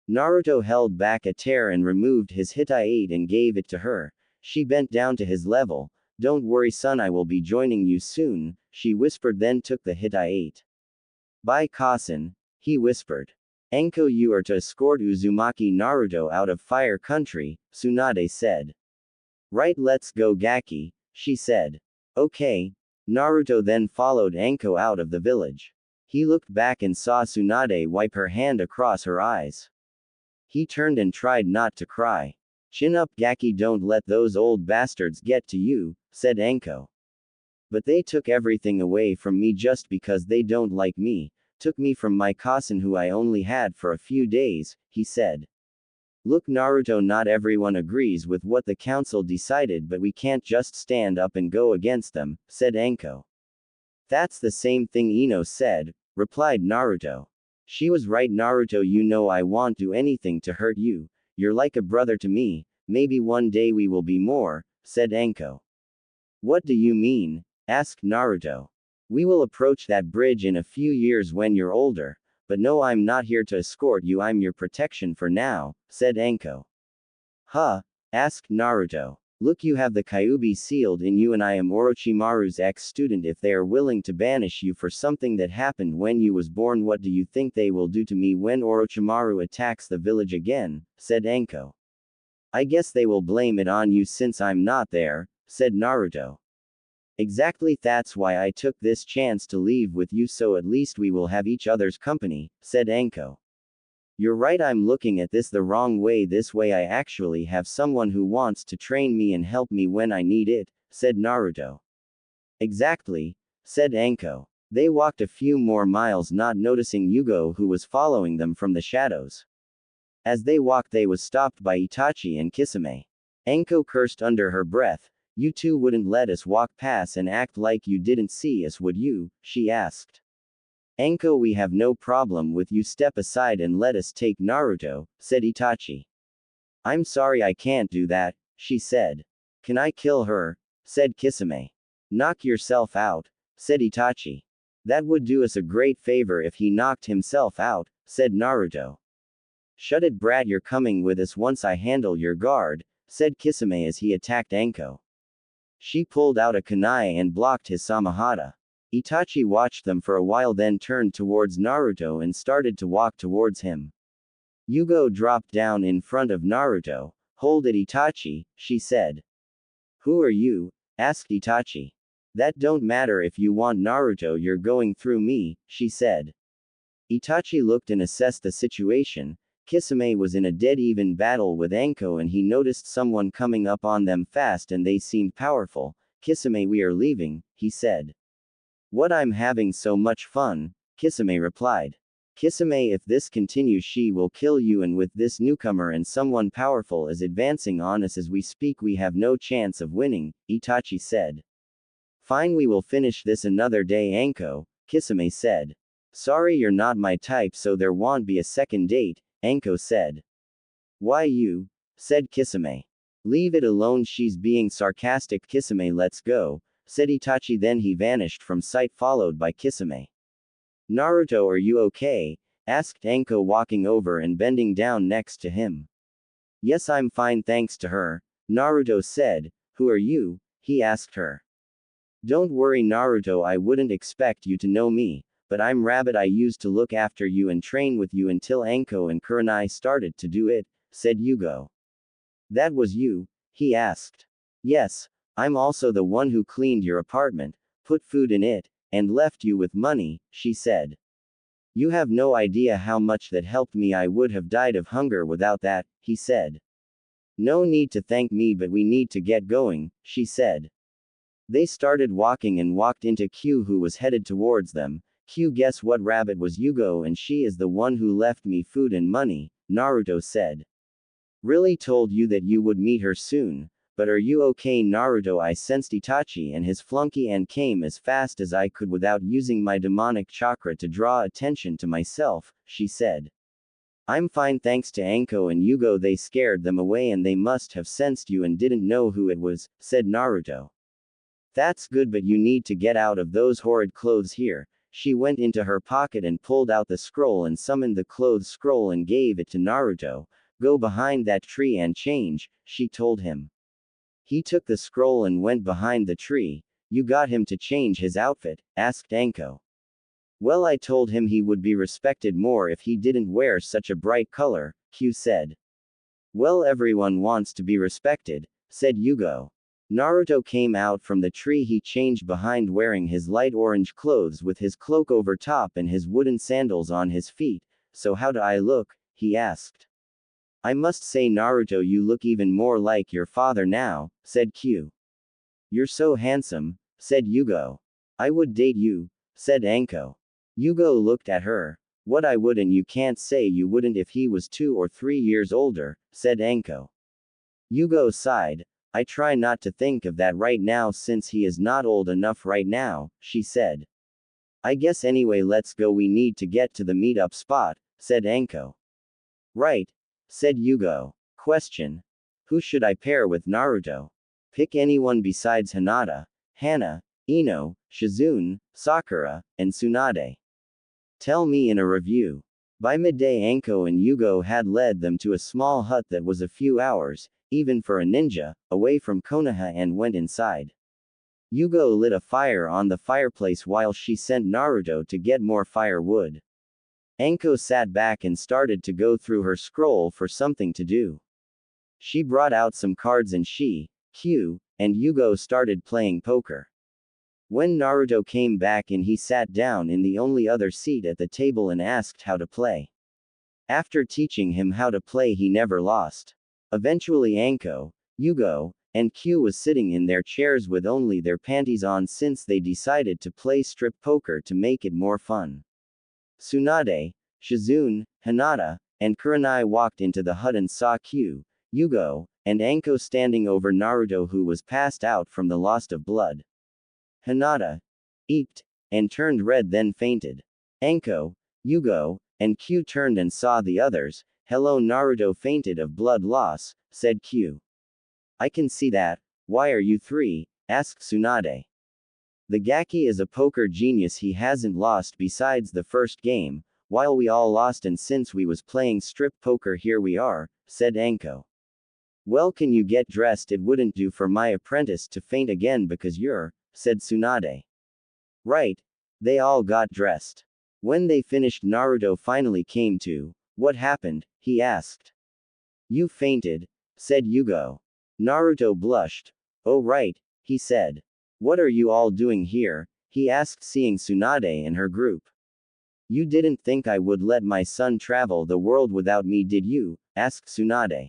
Naruto held back a tear and removed his Hitai-8 and gave it to her. She bent down to his level. "Don't worry son, I will be joining you soon," she whispered, then took the Hitai-8. "Bye Kasen," he whispered. "Anko, you are to escort Uzumaki Naruto out of Fire Country," Tsunade said. "Right, let's go Gaki," she said. "Okay." Naruto then followed Anko out of the village. He looked back and saw Tsunade wipe her hand across her eyes. He turned and tried not to cry. "Chin up Gaki, don't let those old bastards get to you," said Anko. "But they took everything away from me just because they don't like me, took me from my cousin who I only had for a few days," he said. "Look Naruto, not everyone agrees with what the council decided, but we can't just stand up and go against them," said Anko. "That's the same thing Ino said," replied Naruto. "She was right Naruto, you know I won't do anything to hurt you, you're like a brother to me, maybe one day we will be more," said Anko. "What do you mean?" asked Naruto. "We will approach that bridge in a few years when you're older, but no, I'm not here to escort you, I'm your protection for now," said Anko. "Huh?" asked Naruto. "Look, you have the Kyuubi sealed in you and I am Orochimaru's ex-student. If they are willing to banish you for something that happened when you was born, what do you think they will do to me when Orochimaru attacks the village again?" said Anko. "I guess they will blame it on you since I'm not there," said Naruto. "Exactly, that's why I took this chance to leave with you, so at least we will have each other's company," said Anko. "You're right, I'm looking at this the wrong way. This way I actually have someone who wants to train me and help me when I need it," said Naruto. "Exactly," said Anko. They walked a few more miles, not noticing Yugo, who was following them from the shadows. As they walked, they was stopped by Itachi and Kisame. Anko cursed under her breath. "You two wouldn't let us walk past and act like you didn't see us, would you?" she asked. "Anko, we have no problem with you, step aside and let us take Naruto," said Itachi. "I'm sorry, I can't do that," she said. "Can I kill her?" said Kisame. "Knock yourself out," said Itachi. "That would do us a great favor if he knocked himself out," said Naruto. "Shut it brat, you're coming with us once I handle your guard," said Kisame as he attacked Anko. She pulled out a kunai and blocked his Samahata. Itachi watched them for a while, then turned towards Naruto and started to walk towards him. Yugo dropped down in front of Naruto. "Hold it Itachi," she said. "Who are you?" asked Itachi. "That don't matter if you want Naruto, you're going through me," she said. Itachi looked and assessed the situation. Kisame was in a dead-even battle with Anko and he noticed someone coming up on them fast and they seemed powerful. "Kisame, we are leaving," he said. "What, I'm having so much fun," Kisame replied. "Kisame, if this continues she will kill you, and with this newcomer and someone powerful is advancing on us as we speak, we have no chance of winning," Itachi said. Fine, we will finish this another day, Anko, Kisame said. Sorry, you're not my type, so there won't be a second date, Anko said. Why you? Said Kisame. Leave it alone, she's being sarcastic, Kisame. Let's go, said Itachi. Then he vanished from sight, followed by Kisame. Naruto, are you okay? Asked Anko, walking over and bending down next to him. Yes, I'm fine thanks to her, Naruto said. Who are you? He asked her. Don't worry, Naruto, I wouldn't expect you to know me, but I'm Rabbit. I used to look after you and train with you until Anko and Kurenai started to do it, said Yugo. That was you? He asked. Yes, I'm also the one who cleaned your apartment, put food in it, and left you with money, she said. You have no idea how much that helped me. I would have died of hunger without that, he said. No need to thank me, but we need to get going, she said. They started walking and walked into Q, who was headed towards them. Q, guess what? Rabbit was Yugo, and she is the one who left me food and money, Naruto said. Really told you that you would meet her soon. But are you okay, Naruto? I sensed Itachi and his flunky and came as fast as I could without using my demonic chakra to draw attention to myself, she said. I'm fine thanks to Anko and Yugo. They scared them away and they must have sensed you and didn't know who it was, said Naruto. That's good, but you need to get out of those horrid clothes here. She went into her pocket and pulled out the scroll and summoned the clothes scroll and gave it to Naruto. Go behind that tree and change, she told him. He took the scroll and went behind the tree. You got him to change his outfit? Asked Anko. Well, I told him he would be respected more if he didn't wear such a bright color, Q said. Well, everyone wants to be respected, said Yugo. Naruto came out from the tree. He changed behind wearing his light orange clothes with his cloak over top and his wooden sandals on his feet. So how do I look? He asked. I must say, Naruto, you look even more like your father now, said Q. You're so handsome, said Yugo. I would date you, said Anko. Yugo looked at her. What, I would, and you can't say you wouldn't if he was 2 or 3 years older, said Anko. Yugo sighed. I try not to think of that right now since he is not old enough right now, she said. I guess anyway, let's go, we need to get to the meetup spot, said Anko. Right, said Yugo. Question. Who should I pair with Naruto? Pick anyone besides Hinata, Hana, Ino, Shizune, Sakura, and Tsunade. Tell me in a review. By midday, Anko and Yugo had led them to a small hut that was a few hours, even for a ninja, away from Konaha and went inside. Yugo lit a fire on the fireplace while she sent Naruto to get more firewood. Anko sat back and started to go through her scroll for something to do. She brought out some cards and she, Q, and Yugo started playing poker. When Naruto came back in, he sat down in the only other seat at the table and asked how to play. After teaching him how to play, he never lost. Eventually Anko, Yugo, and Q was sitting in their chairs with only their panties on since they decided to play strip poker to make it more fun. Tsunade, Shizune, Hinata, and Kurenai walked into the hut and saw Q, Yugo, and Anko standing over Naruto, who was passed out from the loss of blood. Hinata eeped and turned red, then fainted. Anko, Yugo, and Q turned and saw the others. Hello, Naruto fainted of blood loss, said Q. I can see that. Why are you 3? Asked Tsunade. The Gaki is a poker genius. He hasn't lost besides the first game, while we all lost, and since we was playing strip poker here we are, said Anko. Well, can you get dressed? It wouldn't do for my apprentice to faint again because you're, said Tsunade. Right. They all got dressed. When they finished, Naruto finally came to. What happened? He asked. You fainted, said Yugo. Naruto blushed. Oh right, he said. What are you all doing here? He asked, seeing Tsunade and her group. You didn't think I would let my son travel the world without me, did you? Asked Tsunade.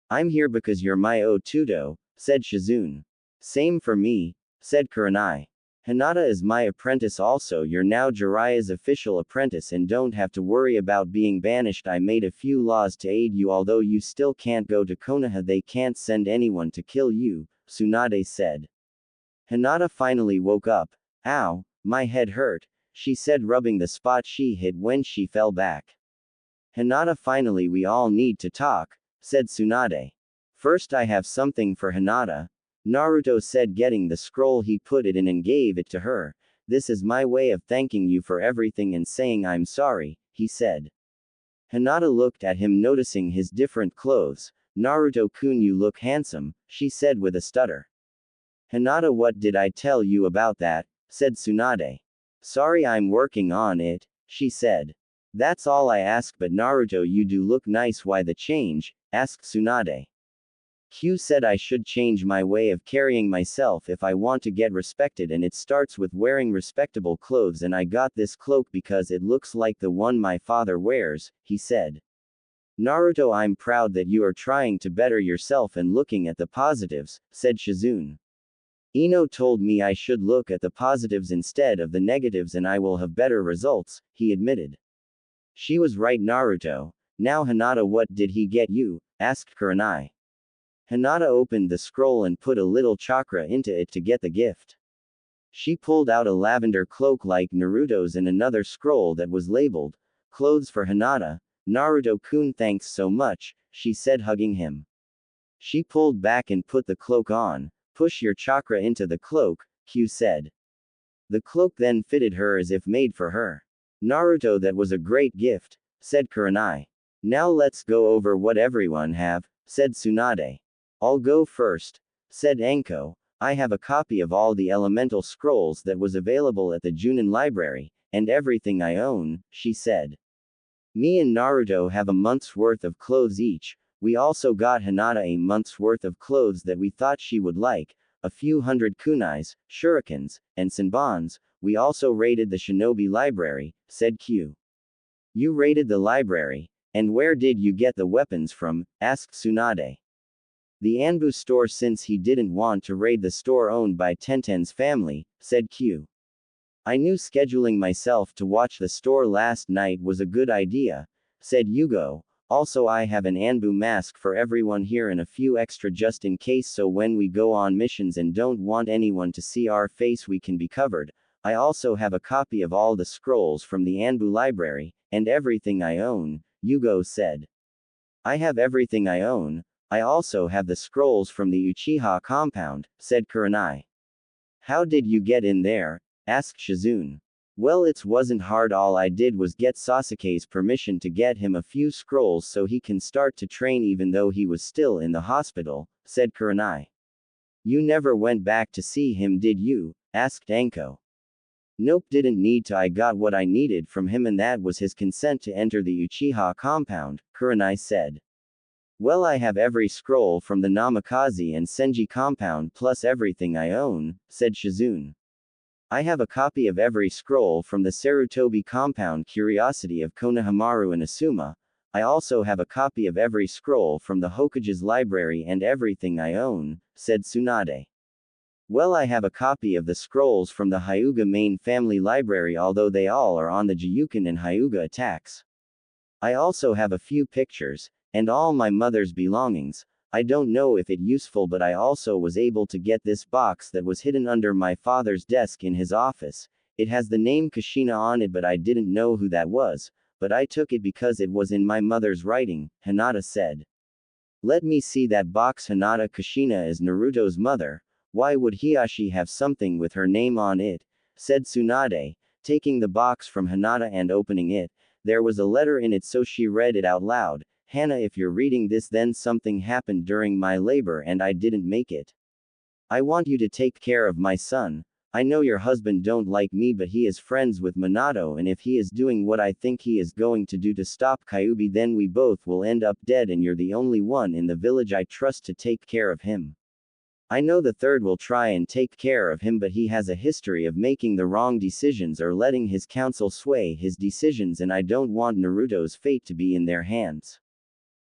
I'm here because you're my Otuto, said Shizune. Same for me, said Kurenai. Hinata is my apprentice also. You're now Jiraiya's official apprentice and don't have to worry about being banished. I made a few laws to aid you, although you still can't go to Konaha. They can't send anyone to kill you, Tsunade said. Hinata finally woke up. Ow, my head hurt, she said, rubbing the spot she hit when she fell back. Hinata, finally we all need to talk, said Tsunade. First I have something for Hinata. Naruto said, getting the scroll he put it in and gave it to her. This is my way of thanking you for everything and saying I'm sorry, he said. Hinata looked at him, noticing his different clothes. Naruto-kun, you look handsome, she said with a stutter. Hinata, what did I tell you about that? Said Tsunade. Sorry, I'm working on it, she said. That's all I ask, but Naruto, you do look nice. Why the change? Asked Tsunade. Q said I should change my way of carrying myself if I want to get respected, and it starts with wearing respectable clothes, and I got this cloak because it looks like the one my father wears, he said. Naruto, I'm proud that you are trying to better yourself and looking at the positives, said Shizune. Ino told me I should look at the positives instead of the negatives and I will have better results, he admitted. She was right, Naruto. Now Hinata, what did he get you? Asked Kurenai. Hinata opened the scroll and put a little chakra into it to get the gift. She pulled out a lavender cloak like Naruto's and another scroll that was labeled, clothes for Hinata. Naruto-kun, thanks so much, she said, hugging him. She pulled back and put the cloak on. Push your chakra into the cloak, Q said. The cloak then fitted her as if made for her. Naruto, that was a great gift, said Kurenai. Now let's go over what everyone have, said Tsunade. I'll go first, said Anko. I have a copy of all the elemental scrolls that was available at the Junin library, and everything I own, she said. Me and Naruto have a month's worth of clothes each. We also got Hinata a month's worth of clothes that we thought she would like, a few hundred kunais, shurikens, and senbons. We also raided the shinobi library, said Q. You raided the library? And where did you get the weapons from? Asked Tsunade. The Anbu store, since he didn't want to raid the store owned by Tenten's family, said Q. I knew scheduling myself to watch the store last night was a good idea, said Yugo. Also, I have an Anbu mask for everyone here and a few extra just in case, so when we go on missions and don't want anyone to see our face we can be covered. I also have a copy of all the scrolls from the Anbu library, and everything I own, Yugo said. I have everything I own. I also have the scrolls from the Uchiha compound, said Kurenai. How did you get in there? Asked Shizune. Well, it wasn't hard, all I did was get Sasuke's permission to get him a few scrolls so he can start to train even though he was still in the hospital, said Kurenai. You never went back to see him, did you? Asked Anko. Nope, didn't need to. I got what I needed from him and that was his consent to enter the Uchiha compound, Kurenai said. Well, I have every scroll from the Namikaze and Senji compound plus everything I own, said Shizune. I have a copy of every scroll from the Sarutobi compound Curiosity of Konohamaru and Asuma. I also have a copy of every scroll from the Hokage's library and everything I own, said Tsunade. Well, I have a copy of the scrolls from the Hyuga main family library, although they all are on the Gyuken and Hyuga attacks. I also have a few pictures, and all my mother's belongings. I don't know if it's useful, but I also was able to get this box that was hidden under my father's desk in his office. It has the name Kushina on it, but I didn't know who that was, but I took it because it was in my mother's writing, Hinata said. Let me see that box. Hinata, Kushina is Naruto's mother. Why would Hiashi have something with her name on it? Said Tsunade, taking the box from Hinata and opening it. There was a letter in it, so she read it out loud. Hannah, if you're reading this, then something happened during my labor and I didn't make it. I want you to take care of my son. I know your husband don't like me, but he is friends with Minato, and if he is doing what I think he is going to do to stop Kyuubi, then we both will end up dead, and you're the only one in the village I trust to take care of him. I know the third will try and take care of him, but he has a history of making the wrong decisions or letting his council sway his decisions, and I don't want Naruto's fate to be in their hands.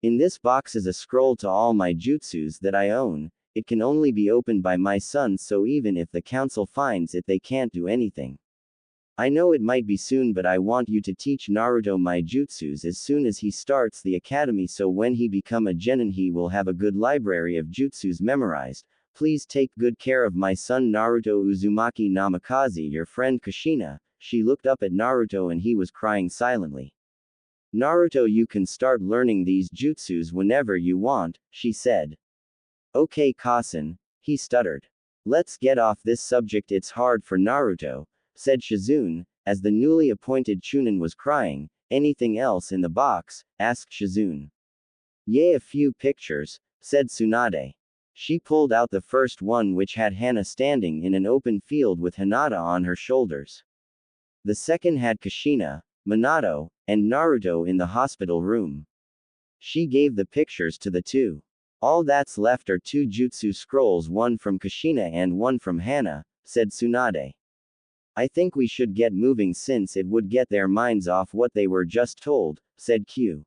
In this box is a scroll to all my jutsus that I own. It can only be opened by my son, so even if the council finds it, they can't do anything. I know it might be soon, but I want you to teach Naruto my jutsus as soon as he starts the academy, so when he become a genin he will have a good library of jutsus memorized. Please take good care of my son Naruto Uzumaki Namikaze, your friend Kushina. She looked up at Naruto and he was crying silently. Naruto, you can start learning these jutsus whenever you want, she said. Okay, Kasen, he stuttered. Let's get off this subject, it's hard for Naruto, said Shizune, as the newly appointed Chunin was crying. Anything else in the box? Asked Shizune. Yay, a few pictures, said Tsunade. She pulled out the first one, which had Hana standing in an open field with Hinata on her shoulders. The second had Kushina, Minato, and Naruto in the hospital room. She gave the pictures to the two. All that's left are two jutsu scrolls, one from Kushina and one from Hana, said Tsunade. I think we should get moving since it would get their minds off what they were just told, said Q.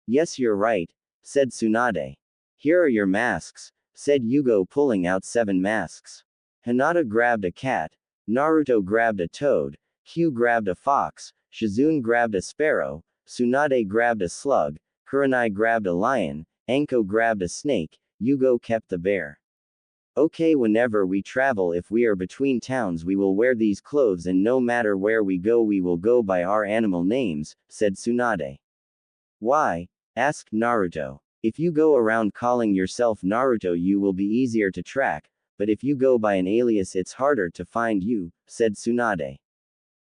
Yes, you're right, said Tsunade. Here are your masks, said Yugo, pulling out 7 masks. Hinata grabbed a cat, Naruto grabbed a toad, Q grabbed a fox, Shizune grabbed a sparrow, Tsunade grabbed a slug, Kurenai grabbed a lion, Anko grabbed a snake, Yugo kept the bear. Okay, whenever we travel, if we are between towns, we will wear these clothes, and no matter where we go, we will go by our animal names, said Tsunade. Why? Asked Naruto. If you go around calling yourself Naruto, you will be easier to track, but if you go by an alias, it's harder to find you, said Tsunade.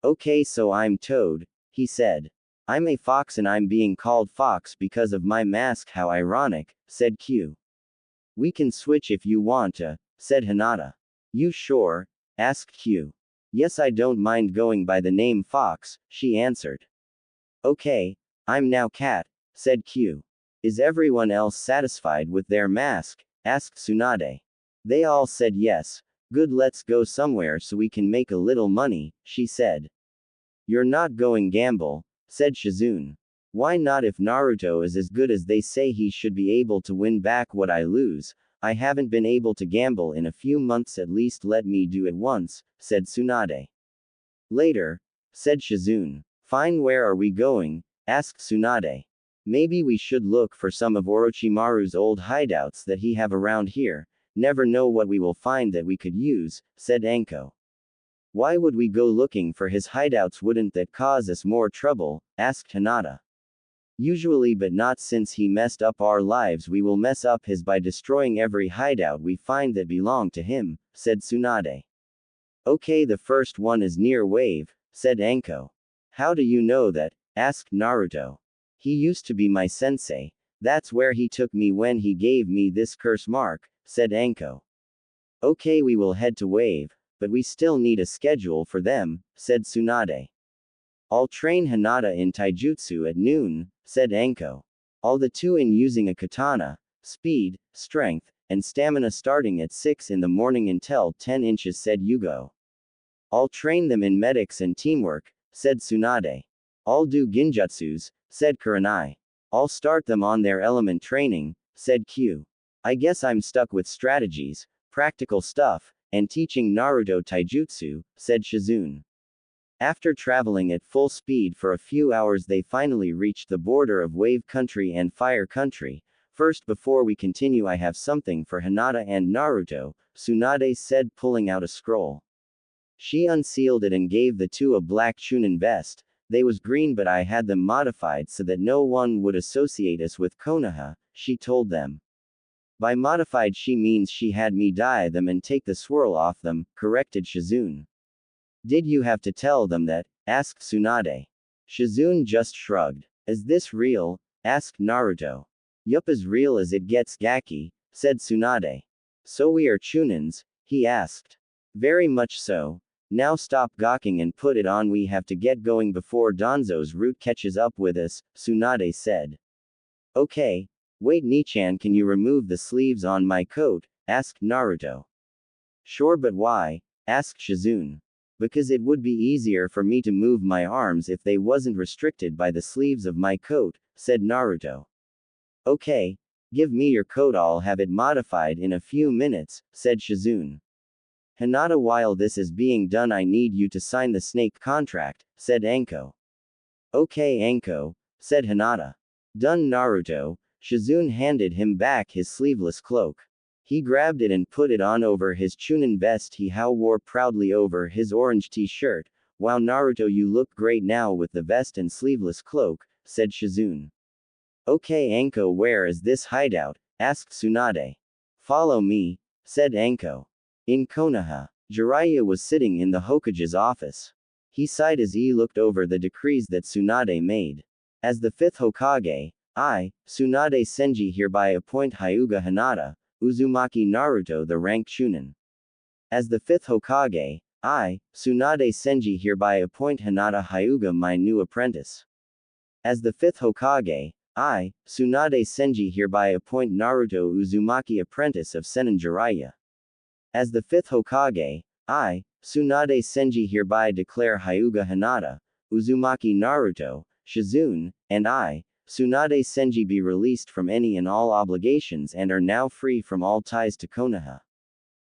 Okay, so I'm Toad, he said. I'm a fox and I'm being called Fox because of my mask. How ironic, said Q. We can switch if you want to, said Hinata. You sure? Asked Q. Yes, I don't mind going by the name Fox, she answered. Okay, I'm now Cat, said Q. Is everyone else satisfied with their mask? Asked Tsunade. They all said yes. Good, let's go somewhere so we can make a little money, she said. You're not going gamble, said Shizune. Why not? If Naruto is as good as they say, he should be able to win back what I lose. I haven't been able to gamble in a few months, at least let me do it once, said Tsunade. Later, said Shizune. Fine, where are we going? Asked Tsunade. Maybe we should look for some of Orochimaru's old hideouts that he have around here. Never know what we will find that we could use, said Anko. Why would we go looking for his hideouts? Wouldn't that cause us more trouble? Asked Hinata. Usually, but not since he messed up our lives. We will mess up his by destroying every hideout we find that belong to him, said Tsunade. Okay, the first one is near Wave, said Anko. How do you know that? Asked Naruto. He used to be my sensei. That's where he took me when he gave me this curse mark, said Anko. Okay, we will head to Wave, but we still need a schedule for them, said Tsunade. I'll train Hinata in taijutsu at noon, said Anko. All the two in using a katana, speed, strength, and stamina starting at 6 in the morning until 10 inches, said Yugo. I'll train them in medics and teamwork, said Tsunade. I'll do genjutsus, said Kurenai. I'll start them on their element training, said Q. I guess I'm stuck with strategies, practical stuff, and teaching Naruto taijutsu, said Shizune. After traveling at full speed for a few hours, they finally reached the border of Wave Country and Fire Country. First, before we continue, I have something for Hinata and Naruto, Tsunade said, pulling out a scroll. She unsealed it and gave the two a black Chunin vest. They was green, but I had them modified so that no one would associate us with Konaha, she told them. By modified she means she had me dye them and take the swirl off them, corrected Shizune. Did you have to tell them that? Asked Tsunade. Shizune just shrugged. Is this real? Asked Naruto. Yup, as real as it gets, Gaki, said Tsunade. So we are Chunins? He asked. Very much so. Now stop gawking and put it on, we have to get going before Danzo's route catches up with us, Tsunade said. Okay. Wait, Nichan, can you remove the sleeves on my coat? Asked Naruto. Sure, but why? Asked Shizune. Because it would be easier for me to move my arms if they wasn't restricted by the sleeves of my coat, said Naruto. Okay. Give me your coat, I'll have it modified in a few minutes, said Shizune. Hinata, while this is being done, I need you to sign the snake contract, said Anko. Okay, Anko, said Hinata. Done, Naruto. Shizune handed him back his sleeveless cloak. He grabbed it and put it on over his Chunin vest he wore proudly over his orange t-shirt. Wow Naruto, you look great now with the vest and sleeveless cloak, said Shizune. Okay Anko, where is this hideout? Asked Tsunade. Follow me, said Anko. In Konaha, Jiraiya was sitting in the Hokage's office. He sighed as he looked over the decrees that Tsunade made. As the 5th Hokage, I, Tsunade Senji hereby appoint Hyuga Hinata, Uzumaki Naruto the rank Chunin. As the 5th Hokage, I, Tsunade Senji hereby appoint Hinata Hyuga my new apprentice. As the 5th Hokage, I, Tsunade Senji hereby appoint Naruto Uzumaki apprentice of Sennin Jiraiya. As the 5th Hokage, I, Tsunade Senji hereby declare Hyuga Hinata, Uzumaki Naruto, Shizune, and I, Tsunade Senji be released from any and all obligations and are now free from all ties to Konaha.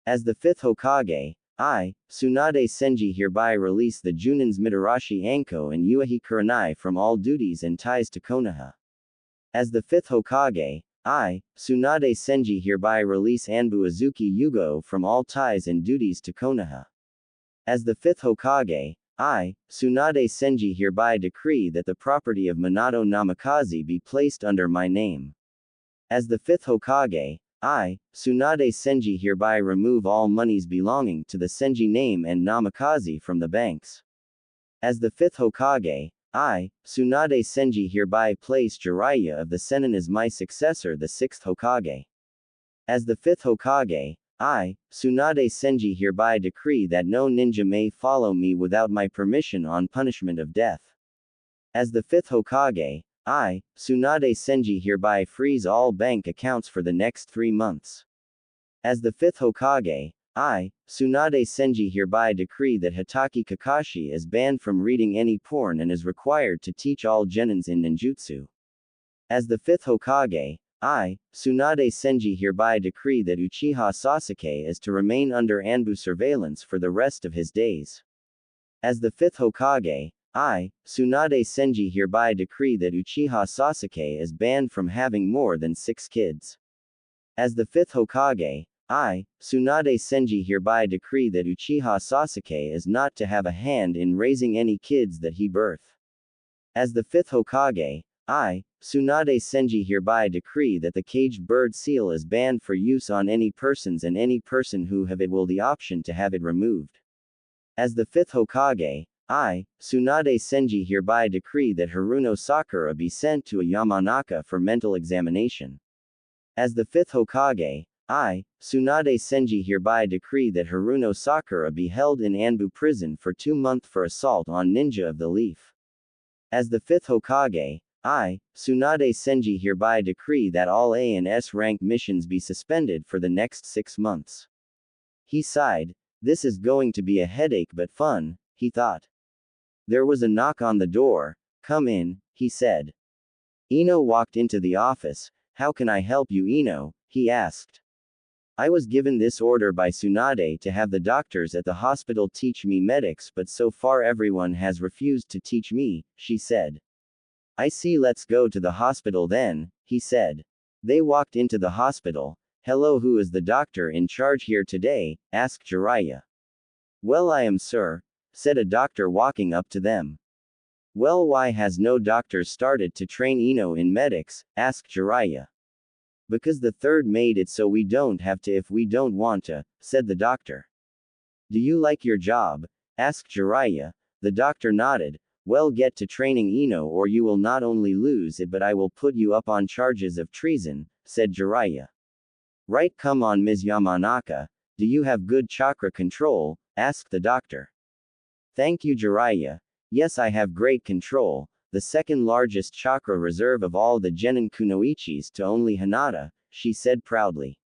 As the 5th Hokage, I, Tsunade Senji hereby release the Junins Mitarashi Anko and Yuahi Kurenai from all duties and ties to Konaha. As the 5th Hokage, I, Tsunade Senji hereby release Anbu Azuki Yugo from all ties and duties to Konaha. As the 5th Hokage, I, Tsunade Senji hereby decree that the property of Minato Namikaze be placed under my name. As the 5th Hokage, I, Tsunade Senji hereby remove all monies belonging to the Senji name and Namikaze from the banks. As the 5th Hokage, I, Tsunade Senji hereby place Jiraiya of the Sennin as my successor the 6th Hokage. As the 5th Hokage, I, Tsunade Senji hereby decree that no ninja may follow me without my permission on punishment of death. As the 5th Hokage, I, Tsunade Senji hereby freeze all bank accounts for the next 3 months. As the 5th Hokage, I, Tsunade Senji hereby decree that Hitaki Kakashi is banned from reading any porn and is required to teach all genins in ninjutsu. As the 5th Hokage, I, Tsunade Senji hereby decree that Uchiha Sasuke is to remain under Anbu surveillance for the rest of his days. As the 5th Hokage, I, Tsunade Senji hereby decree that Uchiha Sasuke is banned from having more than 6 kids. As the 5th Hokage, I, Tsunade Senji hereby decree that Uchiha Sasuke is not to have a hand in raising any kids that he birth. As the 5th Hokage, I, Tsunade Senji hereby decree that the caged bird seal is banned for use on any persons and any person who have it will the option to have it removed. As the 5th Hokage, I, Tsunade Senji hereby decree that Haruno Sakura be sent to a Yamanaka for mental examination. As the 5th Hokage, I, Tsunade Senji hereby decree that Haruno Sakura be held in Anbu prison for 2 months for assault on ninja of the leaf. As the 5th Hokage, I, Tsunade Senji hereby decree that all A and S rank missions be suspended for the next 6 months. He sighed. This is going to be a headache but fun, he thought. There was a knock on the door. Come in, he said. Ino walked into the office. How can I help you, Ino? He asked. I was given this order by Tsunade to have the doctors at the hospital teach me medics, but so far everyone has refused to teach me, she said. I see, let's go to the hospital then, he said. They walked into the hospital. Hello, who is the doctor in charge here today? Asked Jiraiya. Well, I am, sir, said a doctor walking up to them. Well, why has no doctors started to train Ino in medics? Asked Jiraiya. Because the 3rd made it so we don't have to if we don't want to, said the doctor. Do you like your job? Asked Jiraiya. The doctor nodded. Well, get to training Ino or you will not only lose it but I will put you up on charges of treason, said Jiraiya. Right, come on Ms. Yamanaka, do you have good chakra control? Asked the doctor. Thank you Jiraiya. Yes, I have great control. The 2nd largest chakra reserve of all the Genin Kunoichis to only Hinata, she said proudly.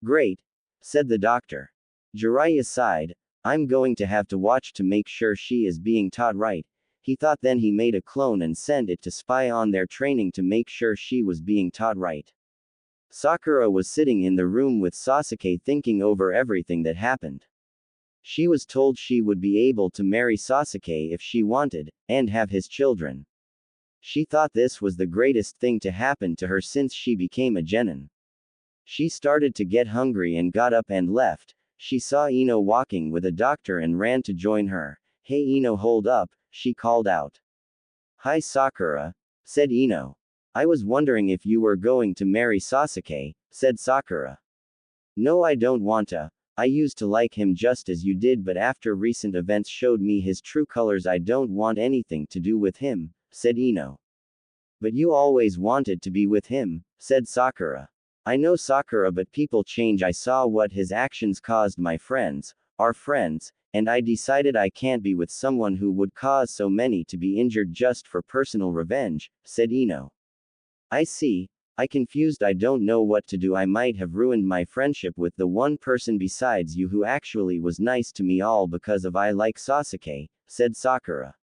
Great, said the doctor. Jiraiya sighed. I'm going to have to watch to make sure she is being taught right, he thought. Then he made a clone and sent it to spy on their training to make sure she was being taught right. Sakura was sitting in the room with Sasuke thinking over everything that happened. She was told she would be able to marry Sasuke if she wanted, and have his children. She thought this was the greatest thing to happen to her since she became a genin. She started to get hungry and got up and left. She saw Ino walking with a doctor and ran to join her. Hey Ino, hold up, she called out. Hi Sakura, said Ino. I was wondering if you were going to marry Sasuke, said Sakura. No, I don't want to. I used to like him just as you did, but after recent events showed me his true colors, I don't want anything to do with him, said Ino. But you always wanted to be with him, said Sakura. I know Sakura, but people change. I saw what his actions caused my friends, our friends, and I decided I can't be with someone who would cause so many to be injured just for personal revenge, said Ino. I see. I confused. I don't know what to do. I might have ruined my friendship with the one person besides you who actually was nice to me, all because of I like Sasuke, said Sakura.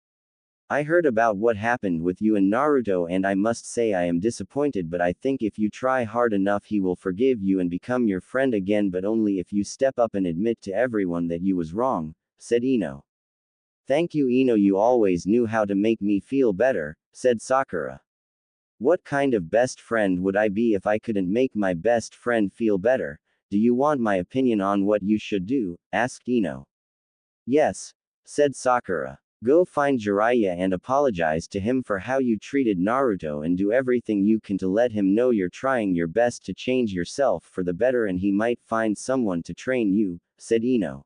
I heard about what happened with you and Naruto, and I must say I am disappointed, but I think if you try hard enough he will forgive you and become your friend again, but only if you step up and admit to everyone that you was wrong, said Ino. Thank you Ino, you always knew how to make me feel better, said Sakura. What kind of best friend would I be if I couldn't make my best friend feel better? Do you want my opinion on what you should do? Asked Ino. Yes, said Sakura. Go find Jiraiya and apologize to him for how you treated Naruto and do everything you can to let him know you're trying your best to change yourself for the better and he might find someone to train you, said Ino.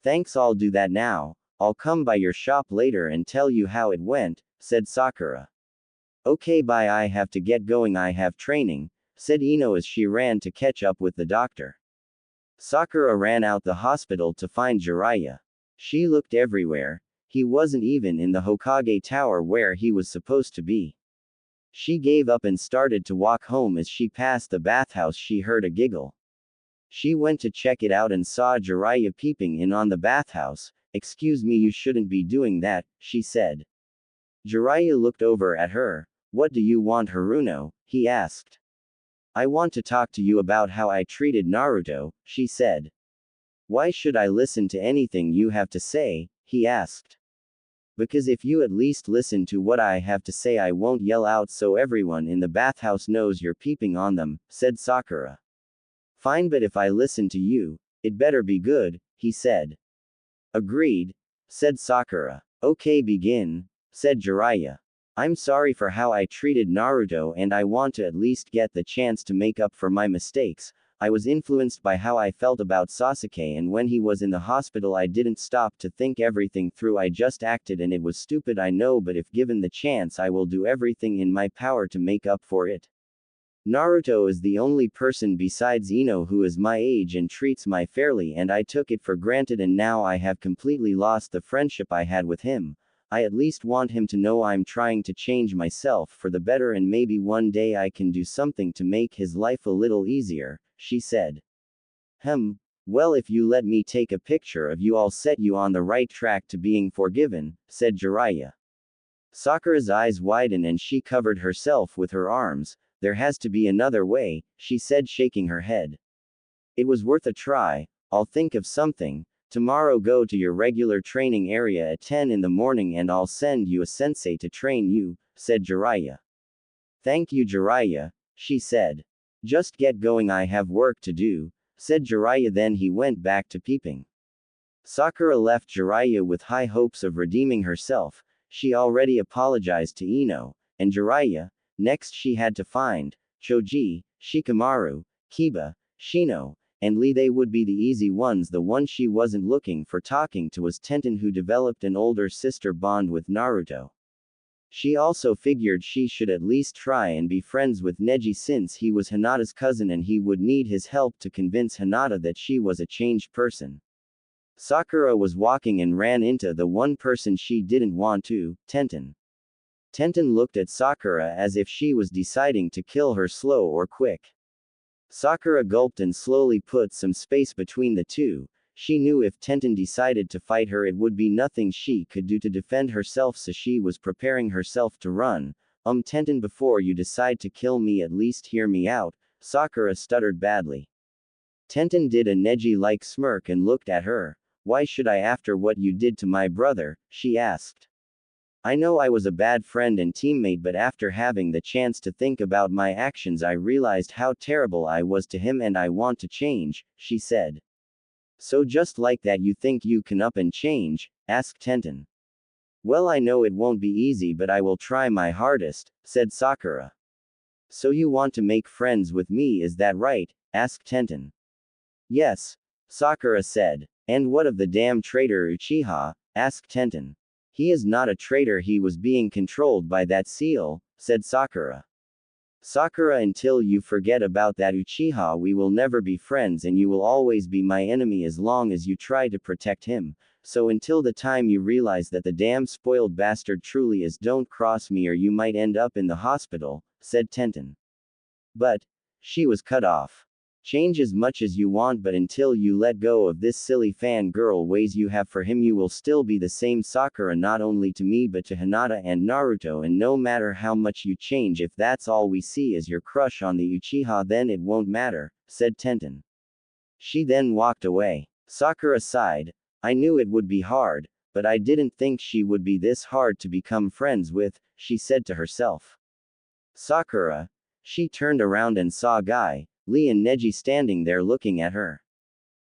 Thanks, I'll do that now. I'll come by your shop later and tell you how it went, said Sakura. Okay, bye, I have to get going, I have training, said Ino as she ran to catch up with the doctor. Sakura ran out the hospital to find Jiraiya. She looked everywhere. He wasn't even in the Hokage tower where he was supposed to be. She gave up and started to walk home. As she passed the bathhouse she heard a giggle. She went to check it out and saw Jiraiya peeping in on the bathhouse. Excuse me, you shouldn't be doing that, she said. Jiraiya looked over at her. What do you want, Haruno? He asked. I want to talk to you about how I treated Naruto, she said. Why should I listen to anything you have to say? He asked. Because if you at least listen to what I have to say, I won't yell out so everyone in the bathhouse knows you're peeping on them, said Sakura. Fine, but if I listen to you, it better be good, he said. Agreed, said Sakura. Okay, begin, said Jiraiya. I'm sorry for how I treated Naruto and I want to at least get the chance to make up for my mistakes. I was influenced by how I felt about Sasuke, and when he was in the hospital I didn't stop to think everything through. I just acted and it was stupid, I know, but if given the chance I will do everything in my power to make up for it. Naruto is the only person besides Ino who is my age and treats me fairly, and I took it for granted, and now I have completely lost the friendship I had with him. I at least want him to know I'm trying to change myself for the better, and maybe one day I can do something to make his life a little easier, she said. Well, if you let me take a picture of you I'll set you on the right track to being forgiven, said Jiraiya. Sakura's eyes widened and she covered herself with her arms. There has to be another way, she said, shaking her head. It was worth a try. I'll think of something. Tomorrow go to your regular training area at 10 in the morning and I'll send you a sensei to train you, said Jiraiya. Thank you Jiraiya, she said. Just get going, I have work to do, said Jiraiya. Then he went back to peeping. Sakura left Jiraiya with high hopes of redeeming herself. She already apologized to Ino, and Jiraiya. Next she had to find Choji, Shikamaru, Kiba, Shino, and Lee. They would be the easy ones. The one she wasn't looking for talking to was Tenten, who developed an older sister bond with Naruto. She also figured she should at least try and be friends with Neji since he was Hinata's cousin and he would need his help to convince Hinata that she was a changed person. Sakura was walking and ran into the one person she didn't want to, Tenten. Tenten looked at Sakura as if she was deciding to kill her slow or quick. Sakura gulped and slowly put some space between the two. She knew if Tenten decided to fight her it would be nothing she could do to defend herself, so she was preparing herself to run. Tenten, before you decide to kill me at least hear me out, Sakura stuttered badly. Tenten did a Neji-like smirk and looked at her. Why should I after what you did to my brother, she asked. I know I was a bad friend and teammate, but after having the chance to think about my actions, I realized how terrible I was to him and I want to change, she said. So just like that, you think you can up and change? Asked Tenten. Well, I know it won't be easy, but I will try my hardest, said Sakura. So you want to make friends with me, is that right? Asked Tenten. Yes, Sakura said. And what of the damn traitor Uchiha? Asked Tenten. He is not a traitor, he was being controlled by that seal, said Sakura. Sakura, until you forget about that Uchiha, we will never be friends and you will always be my enemy as long as you try to protect him. So until the time you realize that the damn spoiled bastard truly is, don't cross me or you might end up in the hospital, said Tenten. But she was cut off. Change as much as you want, but until you let go of this silly fangirl ways you have for him, you will still be the same Sakura, not only to me but to Hinata and Naruto, and no matter how much you change, if that's all we see is your crush on the Uchiha, then it won't matter, said Tenten. She then walked away. Sakura sighed. I knew it would be hard, but I didn't think she would be this hard to become friends with, she said to herself. Sakura. She turned around and saw Guy, Lee and Neji standing there looking at her.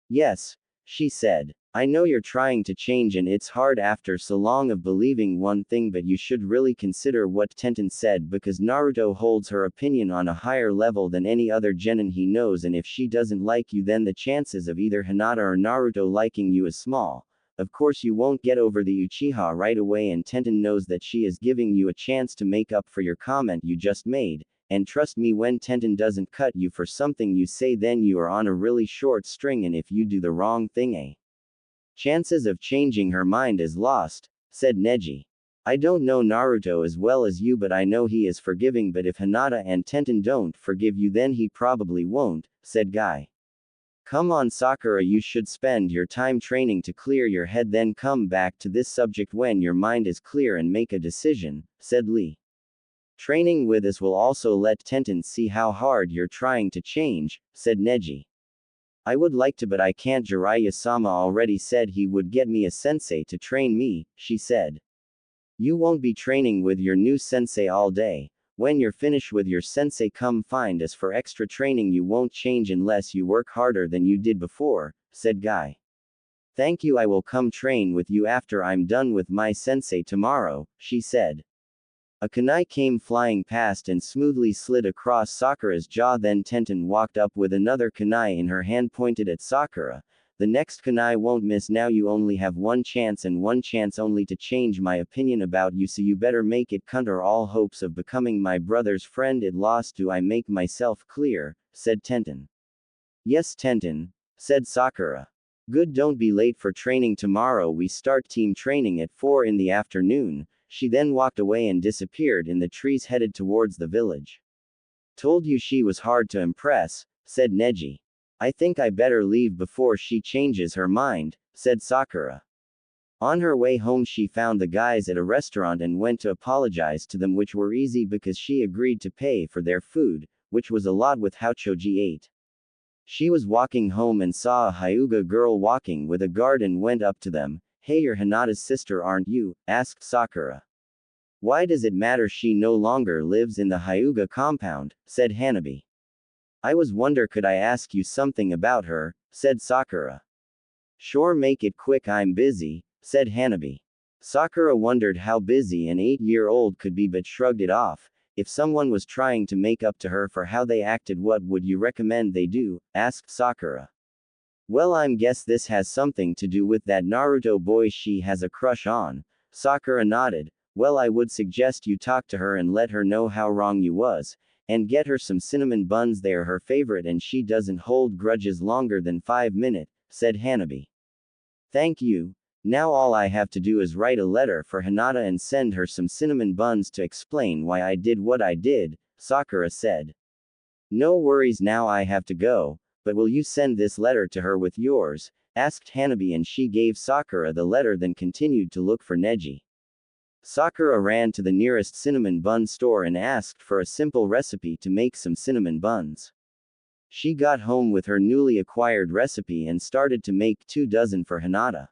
Yes, she said. I know you're trying to change and it's hard after so long of believing one thing, but you should really consider what Tenten said, because Naruto holds her opinion on a higher level than any other genin he knows, and if she doesn't like you, then the chances of either Hinata or Naruto liking you is small. Of course you won't get over the Uchiha right away, and Tenten knows that she is giving you a chance to make up for your comment you just made. And trust me, when Tenten doesn't cut you for something you say, then you are on a really short string, and if you do the wrong thing, chances of changing her mind is lost, said Neji. I don't know Naruto as well as you, but I know he is forgiving, but if Hinata and Tenten don't forgive you, then he probably won't, said Guy. Come on Sakura, you should spend your time training to clear your head, then come back to this subject when your mind is clear and make a decision, said Lee. Training with us will also let Tenten see how hard you're trying to change, said Neji. I would like to, but I can't. Jiraiya-sama already said he would get me a sensei to train me, she said. You won't be training with your new sensei all day. When you're finished with your sensei, come find us for extra training. You won't change unless you work harder than you did before, said Guy. Thank you, I will come train with you after I'm done with my sensei tomorrow, she said. A kunai came flying past and smoothly slid across Sakura's jaw. Then Tenten walked up with another kunai in her hand, pointed at Sakura. The next kunai won't miss. Now you only have one chance, and one chance only, to change my opinion about you, so you better make it count, or all hopes of becoming my brother's friend is lost. Do I make myself clear? Said Tenten. Yes, Tenten, said Sakura. Good, don't be late for training tomorrow. We start team training at 4 in the afternoon. She then walked away and disappeared in the trees, headed towards the village. Told you she was hard to impress, said Neji. I think I better leave before she changes her mind, said Sakura. On her way home, she found the guys at a restaurant and went to apologize to them, which were easy because she agreed to pay for their food, which was a lot with how Choji ate. She was walking home and saw a Hyuga girl walking with a guard and went up to them. Hey, you're Hinata's sister, aren't you? Asked Sakura. Why does it matter? She no longer lives in the Hyuga compound, said Hanabi. I was wonder, could I ask you something about her? Said Sakura. Sure, make it quick, I'm busy, said Hanabi. Sakura wondered how busy an 8-year-old could be, but shrugged it off. If someone was trying to make up to her for how they acted, what would you recommend they do? Asked Sakura. Well, I'm guess this has something to do with that Naruto boy she has a crush on. Sakura nodded. Well, I would suggest you talk to her and let her know how wrong you was, and get her some cinnamon buns, they're her favorite and she doesn't hold grudges longer than 5 minutes, said Hanabi. Thank you. Now all I have to do is write a letter for Hinata and send her some cinnamon buns to explain why I did what I did, Sakura said. No worries, now I have to go. But will you send this letter to her with yours? Asked Hanabi, and she gave Sakura the letter, then continued to look for Neji. Sakura ran to the nearest cinnamon bun store and asked for a simple recipe to make some cinnamon buns. She got home with her newly acquired recipe and started to make 2 dozen for Hinata.